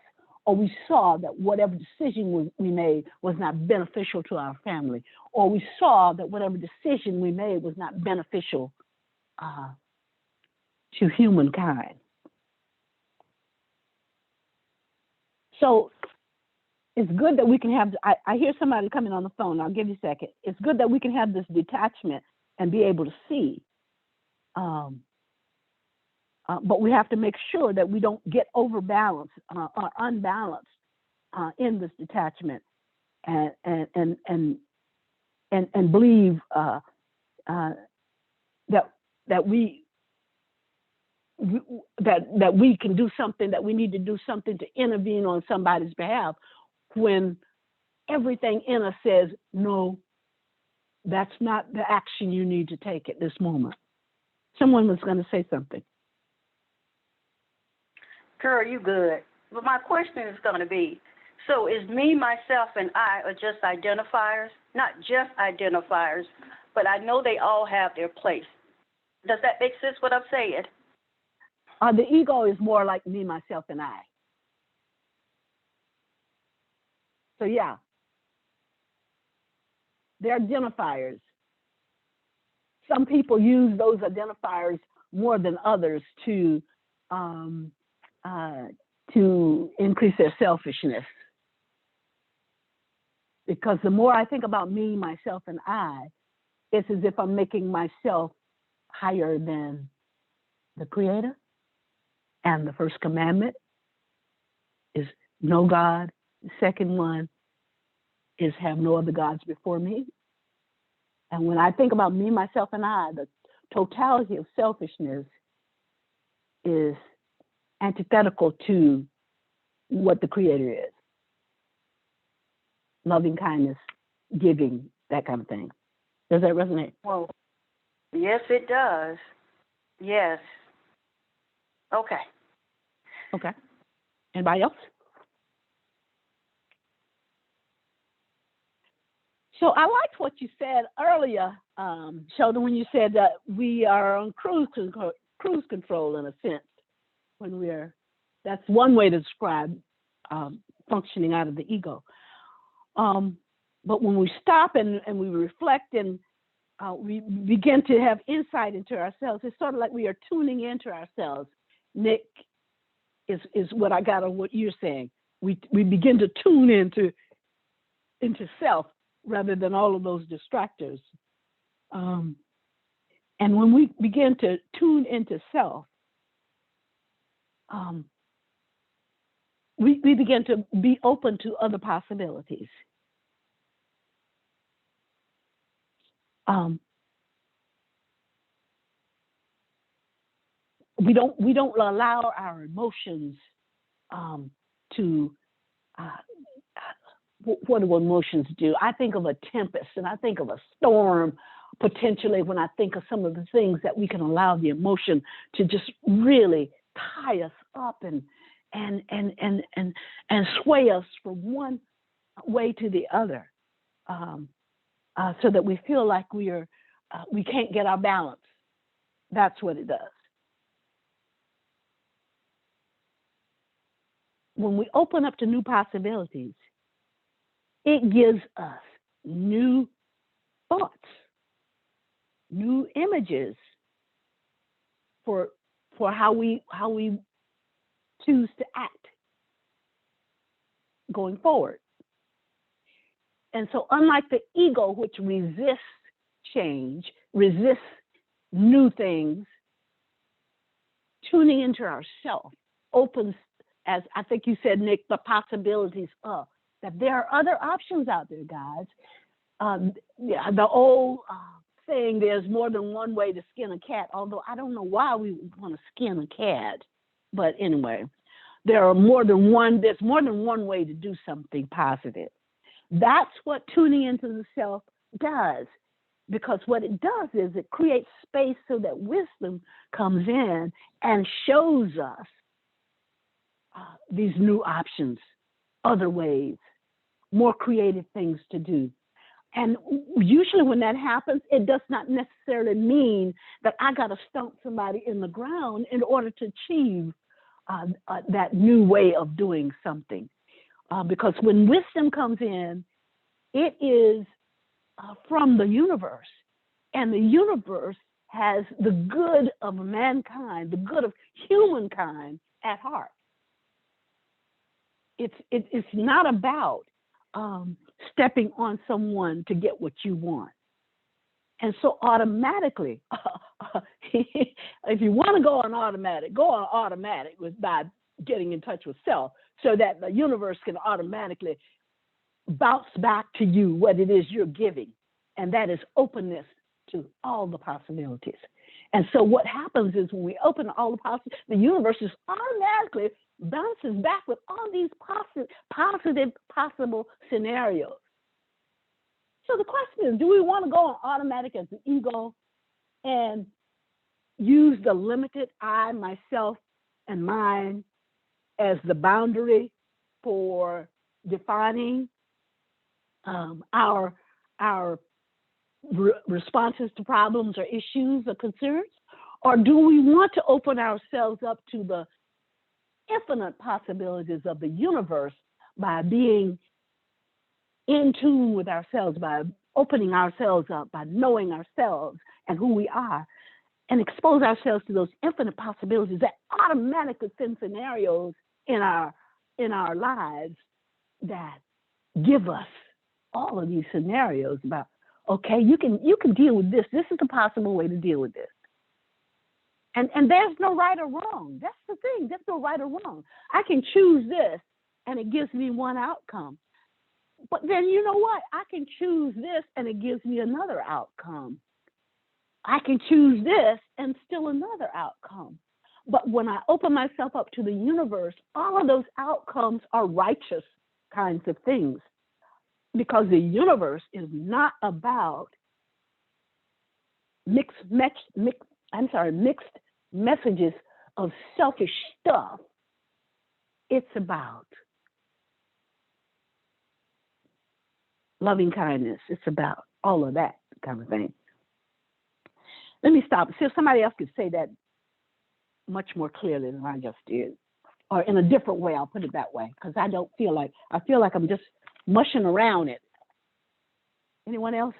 or we saw that whatever decision we made was not beneficial to our family, or we saw that whatever decision we made was not beneficial to humankind. So it's good that we can have, I hear somebody coming on the phone, I'll give you a second. It's good that we can have this detachment and be able to see. But we have to make sure that we don't get overbalanced or unbalanced in this detachment, and believe that we can do something, that we need to do something to intervene on somebody's behalf, when everything in us says, no, that's not the action you need to take at this moment. Someone was going to say something. Girl, you good. But my question is going to be, so is me, myself, and I are just identifiers? Not just identifiers, but I know they all have their place. Does that make sense, what I'm saying? The ego is more like me, myself, and I. So yeah, they're identifiers. Some people use those identifiers more than others to increase their selfishness. Because the more I think about me, myself, and I, it's as if I'm making myself higher than the Creator. And the first commandment is know God. The second one is have no other gods before me. And when I think about me, myself, and I, the totality of selfishness is antithetical to what the Creator is. Loving kindness, giving, that kind of thing. Does that resonate? Well, yes, it does. Yes. Okay. Okay. Anybody else? So I liked what you said earlier, Sheldon, when you said that we are on cruise control in a sense. That's one way to describe functioning out of the ego. But when we stop and we reflect and we begin to have insight into ourselves, it's sort of like we are tuning into ourselves. Nick, is what I got on what you're saying. We begin to tune into self rather than all of those distractors. And when we begin to tune into self, we begin to be open to other possibilities. We don't allow our emotions to what do emotions do? I think of a tempest and I think of a storm potentially when I think of some of the things that we can allow the emotion to just really tie us up and sway us from one way to the other, so that we feel like we can't get our balance. That's what it does. When we open up to new possibilities, it gives us new thoughts, new images for how we choose to act going forward. And so unlike the ego, which resists change, resists new things, tuning into ourself opens, as I think you said, Nick, the possibilities of that there are other options out there, guys. The old saying, there's more than one way to skin a cat, although I don't know why we want to skin a cat. But anyway, there's more than one way to do something positive. That's what tuning into the self does, because what it does is it creates space so that wisdom comes in and shows us these new options, other ways, more creative things to do. And usually when that happens, it does not necessarily mean that I got to stomp somebody in the ground in order to achieve that new way of doing something. Because when wisdom comes in, it is from the universe. And the universe has the good of mankind, the good of humankind at heart. It's not about stepping on someone to get what you want. And so automatically, if you want to go on automatic by getting in touch with self, so that the universe can automatically bounce back to you what it is you're giving. And that is openness to all the possibilities. And so what happens is when we open all the possibilities, the universe is automatically bounces back with all these positive possible scenarios. So the question is, do we want to go on automatic as the ego and use the limited I, myself, and mine as the boundary for defining our responses to problems or issues or concerns? Or do we want to open ourselves up to the infinite possibilities of the universe by being in tune with ourselves, by opening ourselves up, by knowing ourselves and who we are, and expose ourselves to those infinite possibilities that automatically send scenarios in our lives that give us all of these scenarios about, okay, you can deal with this. This is the possible way to deal with this. And there's no right or wrong. That's the thing. There's no right or wrong. I can choose this, and it gives me one outcome. But then you know what? I can choose this, and it gives me another outcome. I can choose this, and still another outcome. But when I open myself up to the universe, all of those outcomes are righteous kinds of things, because the universe is not about mixed messages of selfish stuff. It's about loving kindness. It's about all of that kind of thing. Let me stop. See if somebody else could say that much more clearly than I just did, or in a different way. I'll put it that way, because I feel like I'm just mushing around it. Anyone else?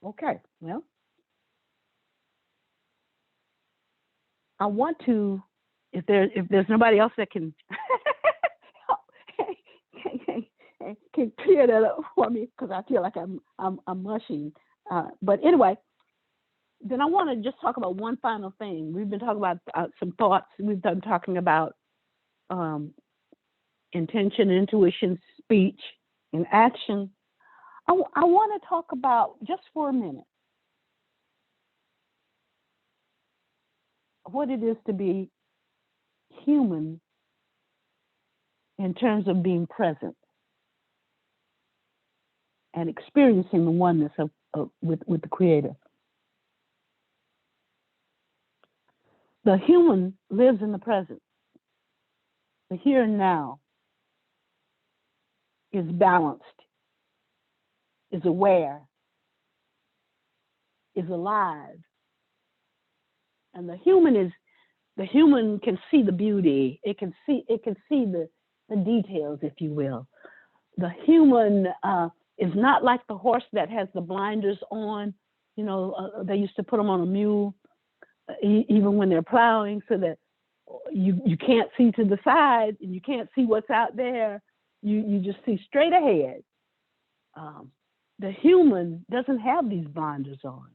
Okay, well, I want to, if there's nobody else that can can clear that up for me, because I feel like I'm mushing. But anyway, then I want to just talk about one final thing. We've been talking about some thoughts. We've been talking about intention, intuition, speech, and action. I want to talk about, just for a minute, what it is to be human in terms of being present and experiencing the oneness with the Creator. The human lives in the present. The here and now is balanced, is aware, is alive. And the human can see the beauty. It can see the details, if you will. The human is not like the horse that has the blinders on. You know, they used to put them on a mule, even when they're plowing, so that you can't see to the side and you can't see what's out there. You just see straight ahead. The human doesn't have these blinders on.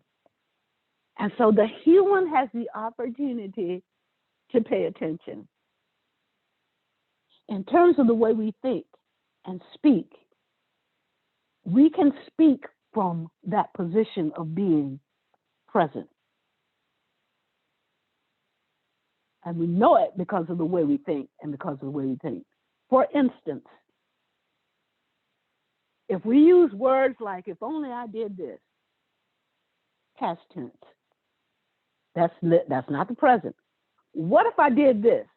And so the human has the opportunity to pay attention. In terms of the way we think and speak, we can speak from that position of being present. And we know it because of the way we think and because of the way we think. For instance, if we use words like, if only I did this, past tense, that's not the present. What if I did this?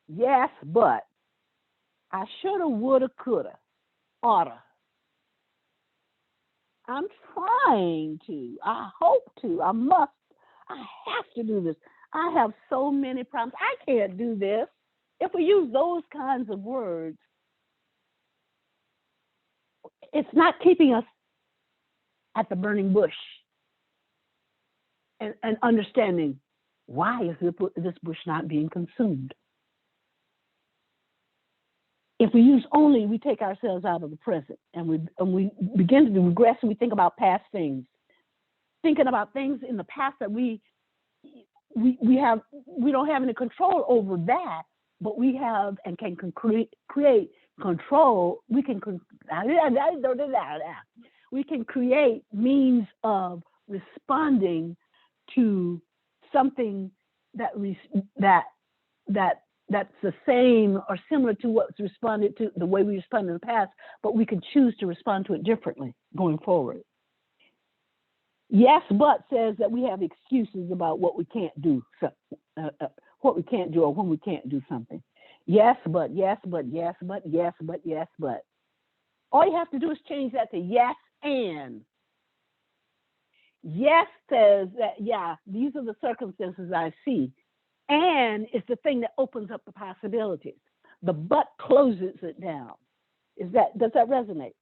Yes, but I shoulda, woulda, coulda, oughta. I'm trying to. I hope to. I must. I have to do this. I have so many problems. I can't do this. If we use those kinds of words, it's not keeping us at the burning bush and understanding, why is this bush not being consumed? If we use only, we take ourselves out of the present, and we begin to regress, and we think about past things, thinking about things in the past that we don't have any control over that, but we have and can create control. We can create means of responding to something that's the same or similar to what's responded to the way we responded in the past, but we can choose to respond to it differently going forward. Yes, but says that we have excuses about what we can't do, what we can't do, or when we can't do something. Yes, but, yes, but, yes, but, yes, but, yes, but. All you have to do is change that to yes and. Yes says that, yeah, these are the circumstances I see. And it's the thing that opens up the possibilities. The but closes it down. Does that resonate?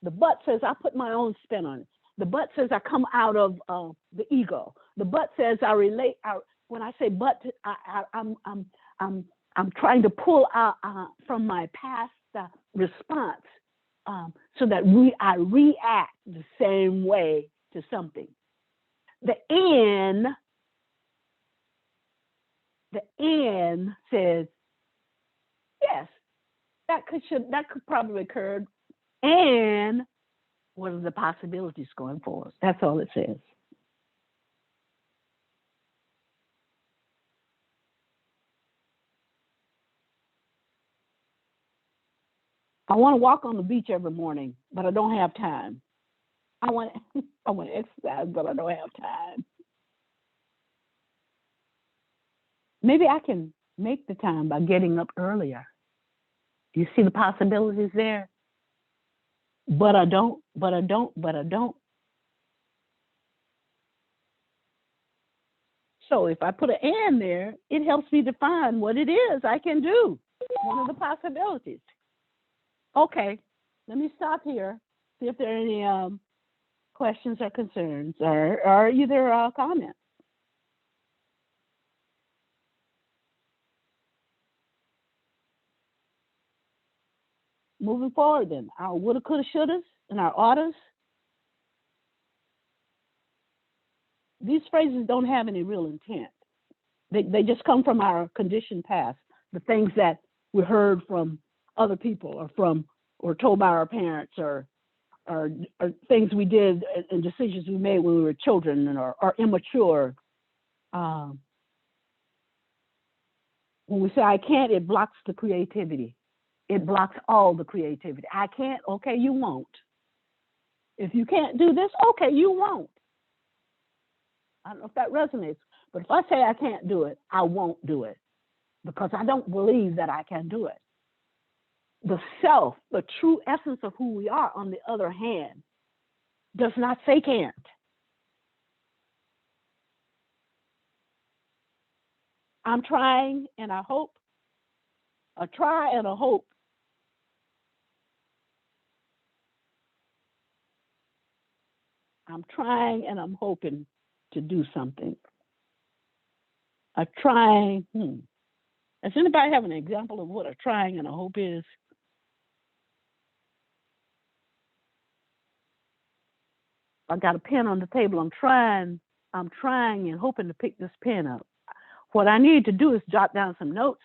The but says I put my own spin on it. The but says I come out of the ego. The but says I relate. When I say but, I'm trying to pull out from my past response so that I react the same way to something. The and says, yes, that could probably occur, and what are the possibilities going forward? That's all it says. I want to walk on the beach every morning, but I don't have time. I want I want to exercise, but I don't have time. Maybe I can make the time by getting up earlier. You see the possibilities there? But I don't. So if I put an and there, it helps me define what it is I can do. One of the possibilities. Okay, let me stop here. See if there are any questions or concerns or either comments. Moving forward then, our woulda, coulda, shouldas and our oughtas. These phrases don't have any real intent. They just come from our conditioned past, the things that we heard from other people or told by our parents or things we did and decisions we made when we were children or immature. When we say I can't, it blocks the creativity. It blocks all the creativity. I can't, okay, you won't. If you can't do this, okay, you won't. I don't know if that resonates, but if I say I can't do it, I won't do it because I don't believe that I can do it. The self, the true essence of who we are, on the other hand, does not say can't. I'm trying and I hope. A try and a hope. I'm trying and I'm hoping to do something. A trying. Does anybody have an example of what a trying and a hope is? I got a pen on the table. I'm trying and hoping to pick this pen up. What I need to do is jot down some notes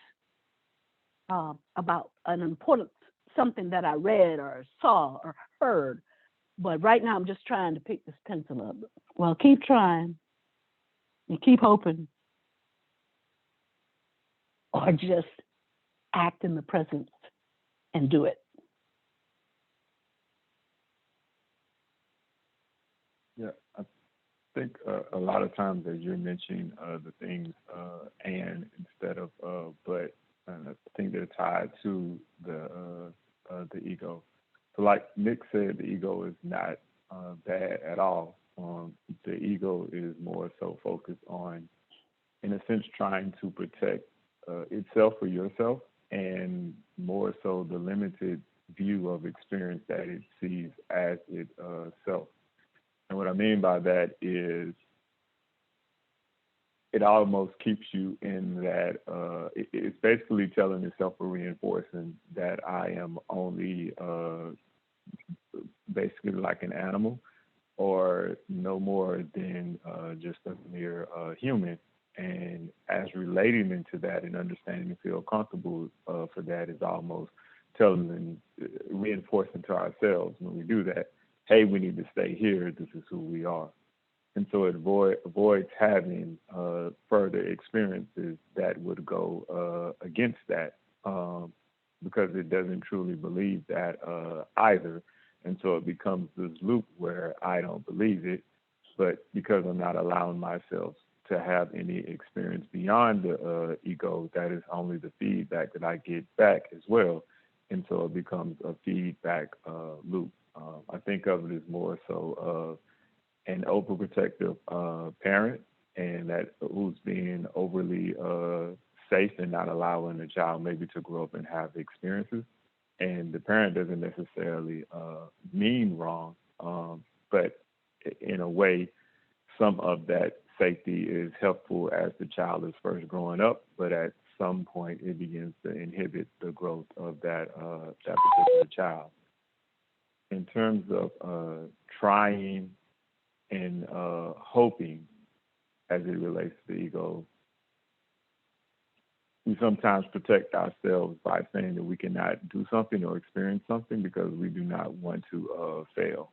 about an important something that I read or saw or heard. But right now I'm just trying to pick this pencil up. Well, keep trying and keep hoping. Or just act in the present and do it. Yeah, I think a lot of times as you're mentioning the things and instead of but, I think they're tied to the ego. So like Nick said, the ego is not bad at all. The ego is more so focused on, in a sense, trying to protect itself or yourself, and more so the limited view of experience that it sees as itself. And what I mean by that is it almost keeps you in that, it's basically telling itself or reinforcing that I am only basically like an animal or no more than just a mere human. And as relating into that and understanding and feel comfortable for that is almost telling and reinforcing to ourselves when we do that, hey, we need to stay here. This is who we are. And so it avoids having further experiences that would go against that because it doesn't truly believe that either. And so it becomes this loop where I don't believe it, but because I'm not allowing myself to have any experience beyond the ego, that is only the feedback that I get back as well. And so it becomes a feedback loop. I think of it as more so of an overprotective parent, and that who's being overly safe and not allowing the child maybe to grow up and have experiences. And the parent doesn't necessarily mean wrong, but in a way, some of that safety is helpful as the child is first growing up, but at some point it begins to inhibit the growth of that particular child. In terms of trying and hoping as it relates to the ego, we sometimes protect ourselves by saying that we cannot do something or experience something because we do not want to fail.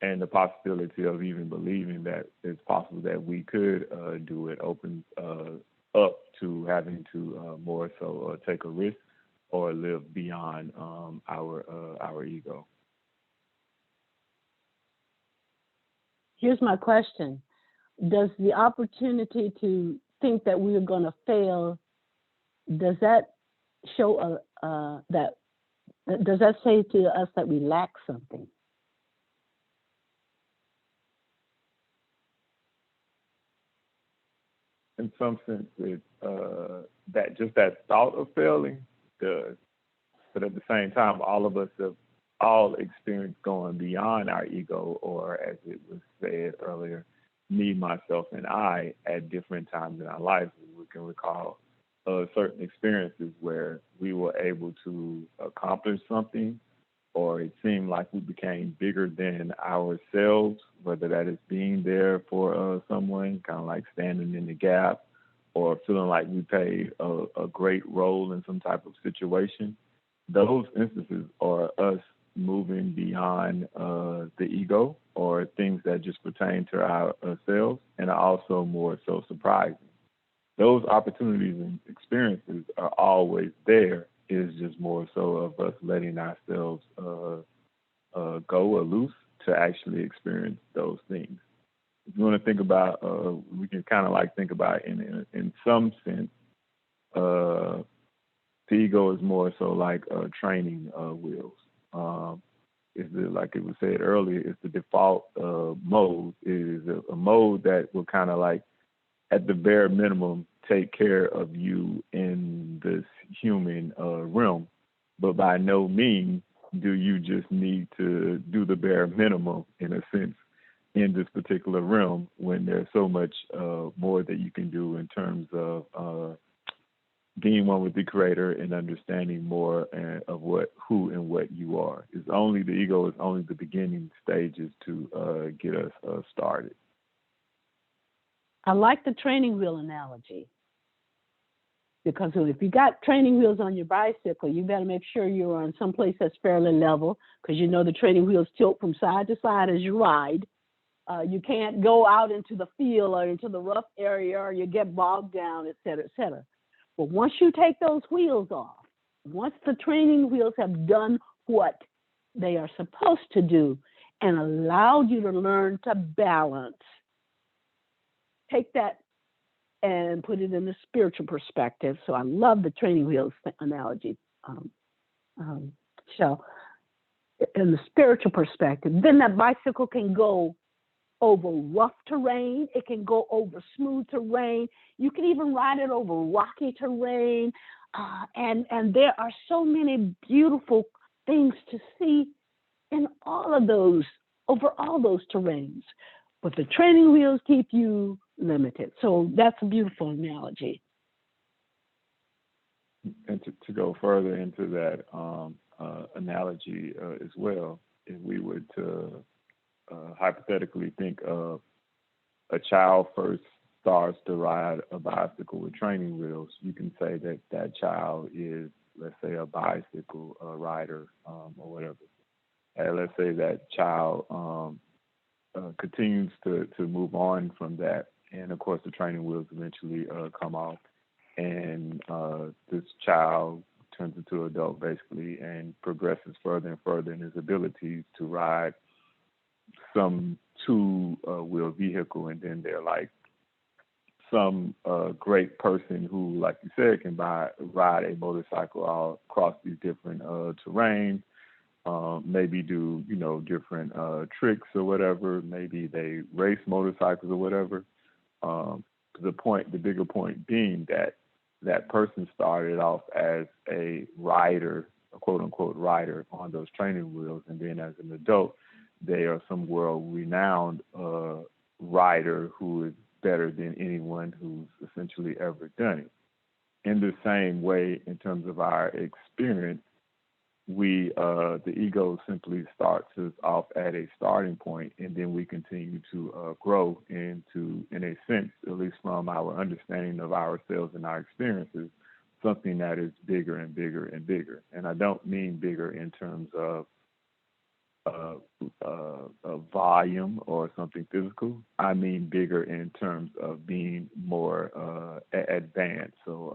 And the possibility of even believing that it's possible that we could do it opens up to having to more so take a risk or live beyond our ego. Here's my question. Does the opportunity to think that we are going to fail, does that show does that say to us that we lack something? In some sense, that just that thought of failing does. But at the same time, all of us have all experienced going beyond our ego, or as it was said earlier, me, myself, and I at different times in our life. We can recall certain experiences where we were able to accomplish something, or it seemed like we became bigger than ourselves, whether that is being there for someone, kind of like standing in the gap, or feeling like we played a great role in some type of situation. Those instances are us moving beyond the ego or things that just pertain to ourselves, and are also more so surprising. Those opportunities and experiences are always there. It is just more so of us letting ourselves go or loose to actually experience those things. If you want to think about, we can kind of like think about in some sense, the ego is more so like training wheels. Like it was said earlier, it's the default mode. It is a mode that will kind of like, at the bare minimum, take care of you in this human realm. But by no means do you just need to do the bare minimum, in a sense, in this particular realm, when there's so much more that you can do in terms of being one with the Creator and understanding more of who and what you are. The ego is only the beginning stages to get us started. I like the training wheel analogy, because if you got training wheels on your bicycle, you better make sure you're on some place that's fairly level, because you know the training wheels tilt from side to side as you ride. You can't go out into the field or into the rough area, or you get bogged down, et cetera, et cetera. But once you take those wheels off, once the training wheels have done what they are supposed to do and allowed you to learn to balance, take that and put it in the spiritual perspective. So I love the training wheels analogy, So in the spiritual perspective, then that bicycle can go over rough terrain. It can go over smooth terrain. You can even ride it over rocky terrain. And there are so many beautiful things to see in all of those, over all those terrains. But the training wheels keep you limited. So that's a beautiful analogy. And to go further into that analogy as well, if we would hypothetically think of a child first starts to ride a bicycle with training wheels, you can say that that child is, let's say, a bicycle rider or whatever. And let's say that child continues to move on from that. And of course, the training wheels eventually come off. And this child turns into an adult, basically, and progresses further and further in his abilities to ride some two-wheel vehicle. And then they're like some great person who, like you said, can ride a motorcycle all across these different terrains. Maybe do, different tricks or whatever. Maybe they race motorcycles or whatever. The bigger point being that person started off as a rider, a quote unquote rider on those training wheels. And then as an adult, they are some world-renowned rider who is better than anyone who's essentially ever done it. In the same way, in terms of our experience, the ego simply starts us off at a starting point, and then we continue to grow into, in a sense, at least from our understanding of ourselves and our experiences, something that is bigger and bigger and bigger. And I don't mean bigger in terms of volume or something physical. I mean bigger in terms of being more advanced, so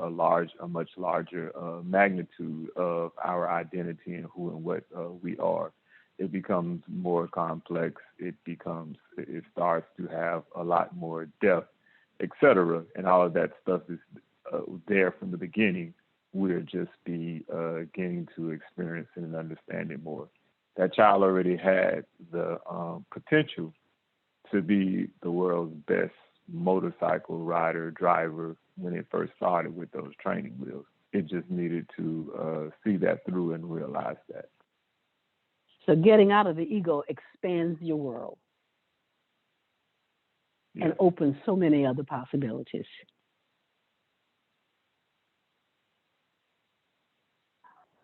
a much larger magnitude of our identity and who and what we are. It becomes more complex. It starts to have a lot more depth, etc. And all of that stuff is there from the beginning. We're just beginning to experience it and understand it more. That child already had the potential to be the world's best motorcycle rider, driver when it first started with those training wheels. It just needed to see that through and realize that. So getting out of the ego expands your world and opens so many other possibilities.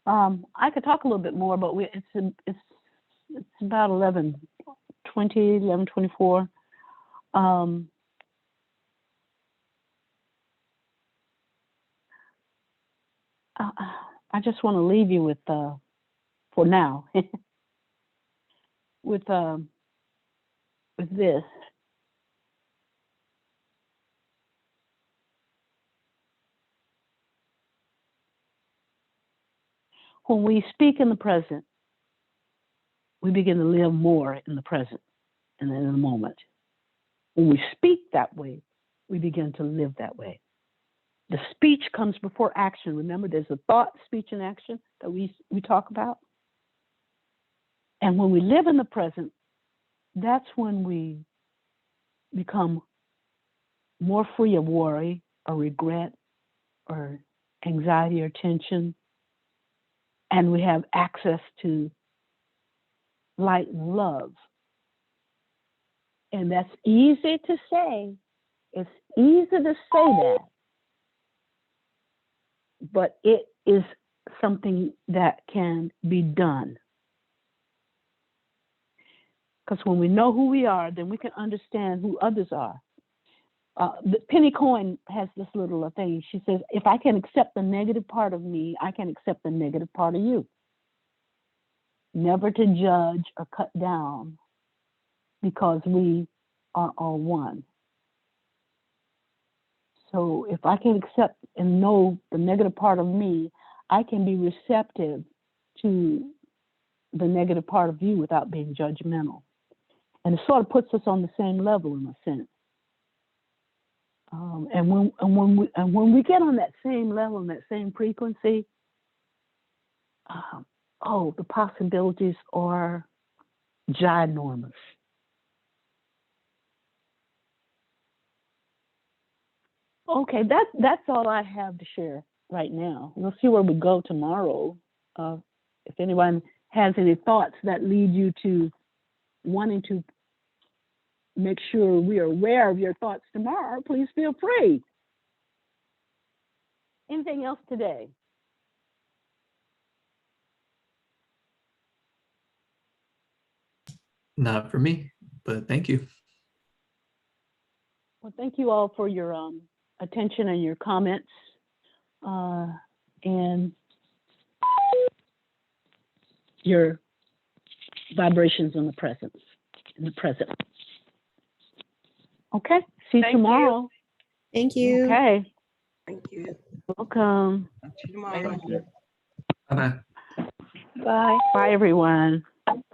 I could talk a little bit more, but it's about 11:20, 11:24. I just want to leave you with, for now, with this. When we speak in the present, we begin to live more in the present and in the moment. When we speak that way, we begin to live that way. The speech comes before action. Remember, there's a thought, speech, and action that we talk about. And when we live in the present, that's when we become more free of worry or regret or anxiety or tension. And we have access to light and love. And that's easy to say. It's easy to say that. But it is something that can be done. Because when we know who we are, then we can understand who others are. Penny Cohen has this little thing. She says, if I can accept the negative part of me, I can accept the negative part of you. Never to judge or cut down, because we are all one. So if I can accept and know the negative part of me, I can be receptive to the negative part of you without being judgmental. And it sort of puts us on the same level in a sense. And when we get on that same level and that same frequency, the possibilities are ginormous. Okay, that's all I have to share right now. We'll see where we go tomorrow. If anyone has any thoughts that lead you to wanting to make sure we are aware of your thoughts tomorrow, please feel free. Anything else today? Not for me, but thank you. Well, thank you all for your attention and your comments, and your vibrations in the present. Okay, see you tomorrow. Thank you. Okay. Thank you. Welcome. See you tomorrow. Bye-bye. Bye. Bye, everyone.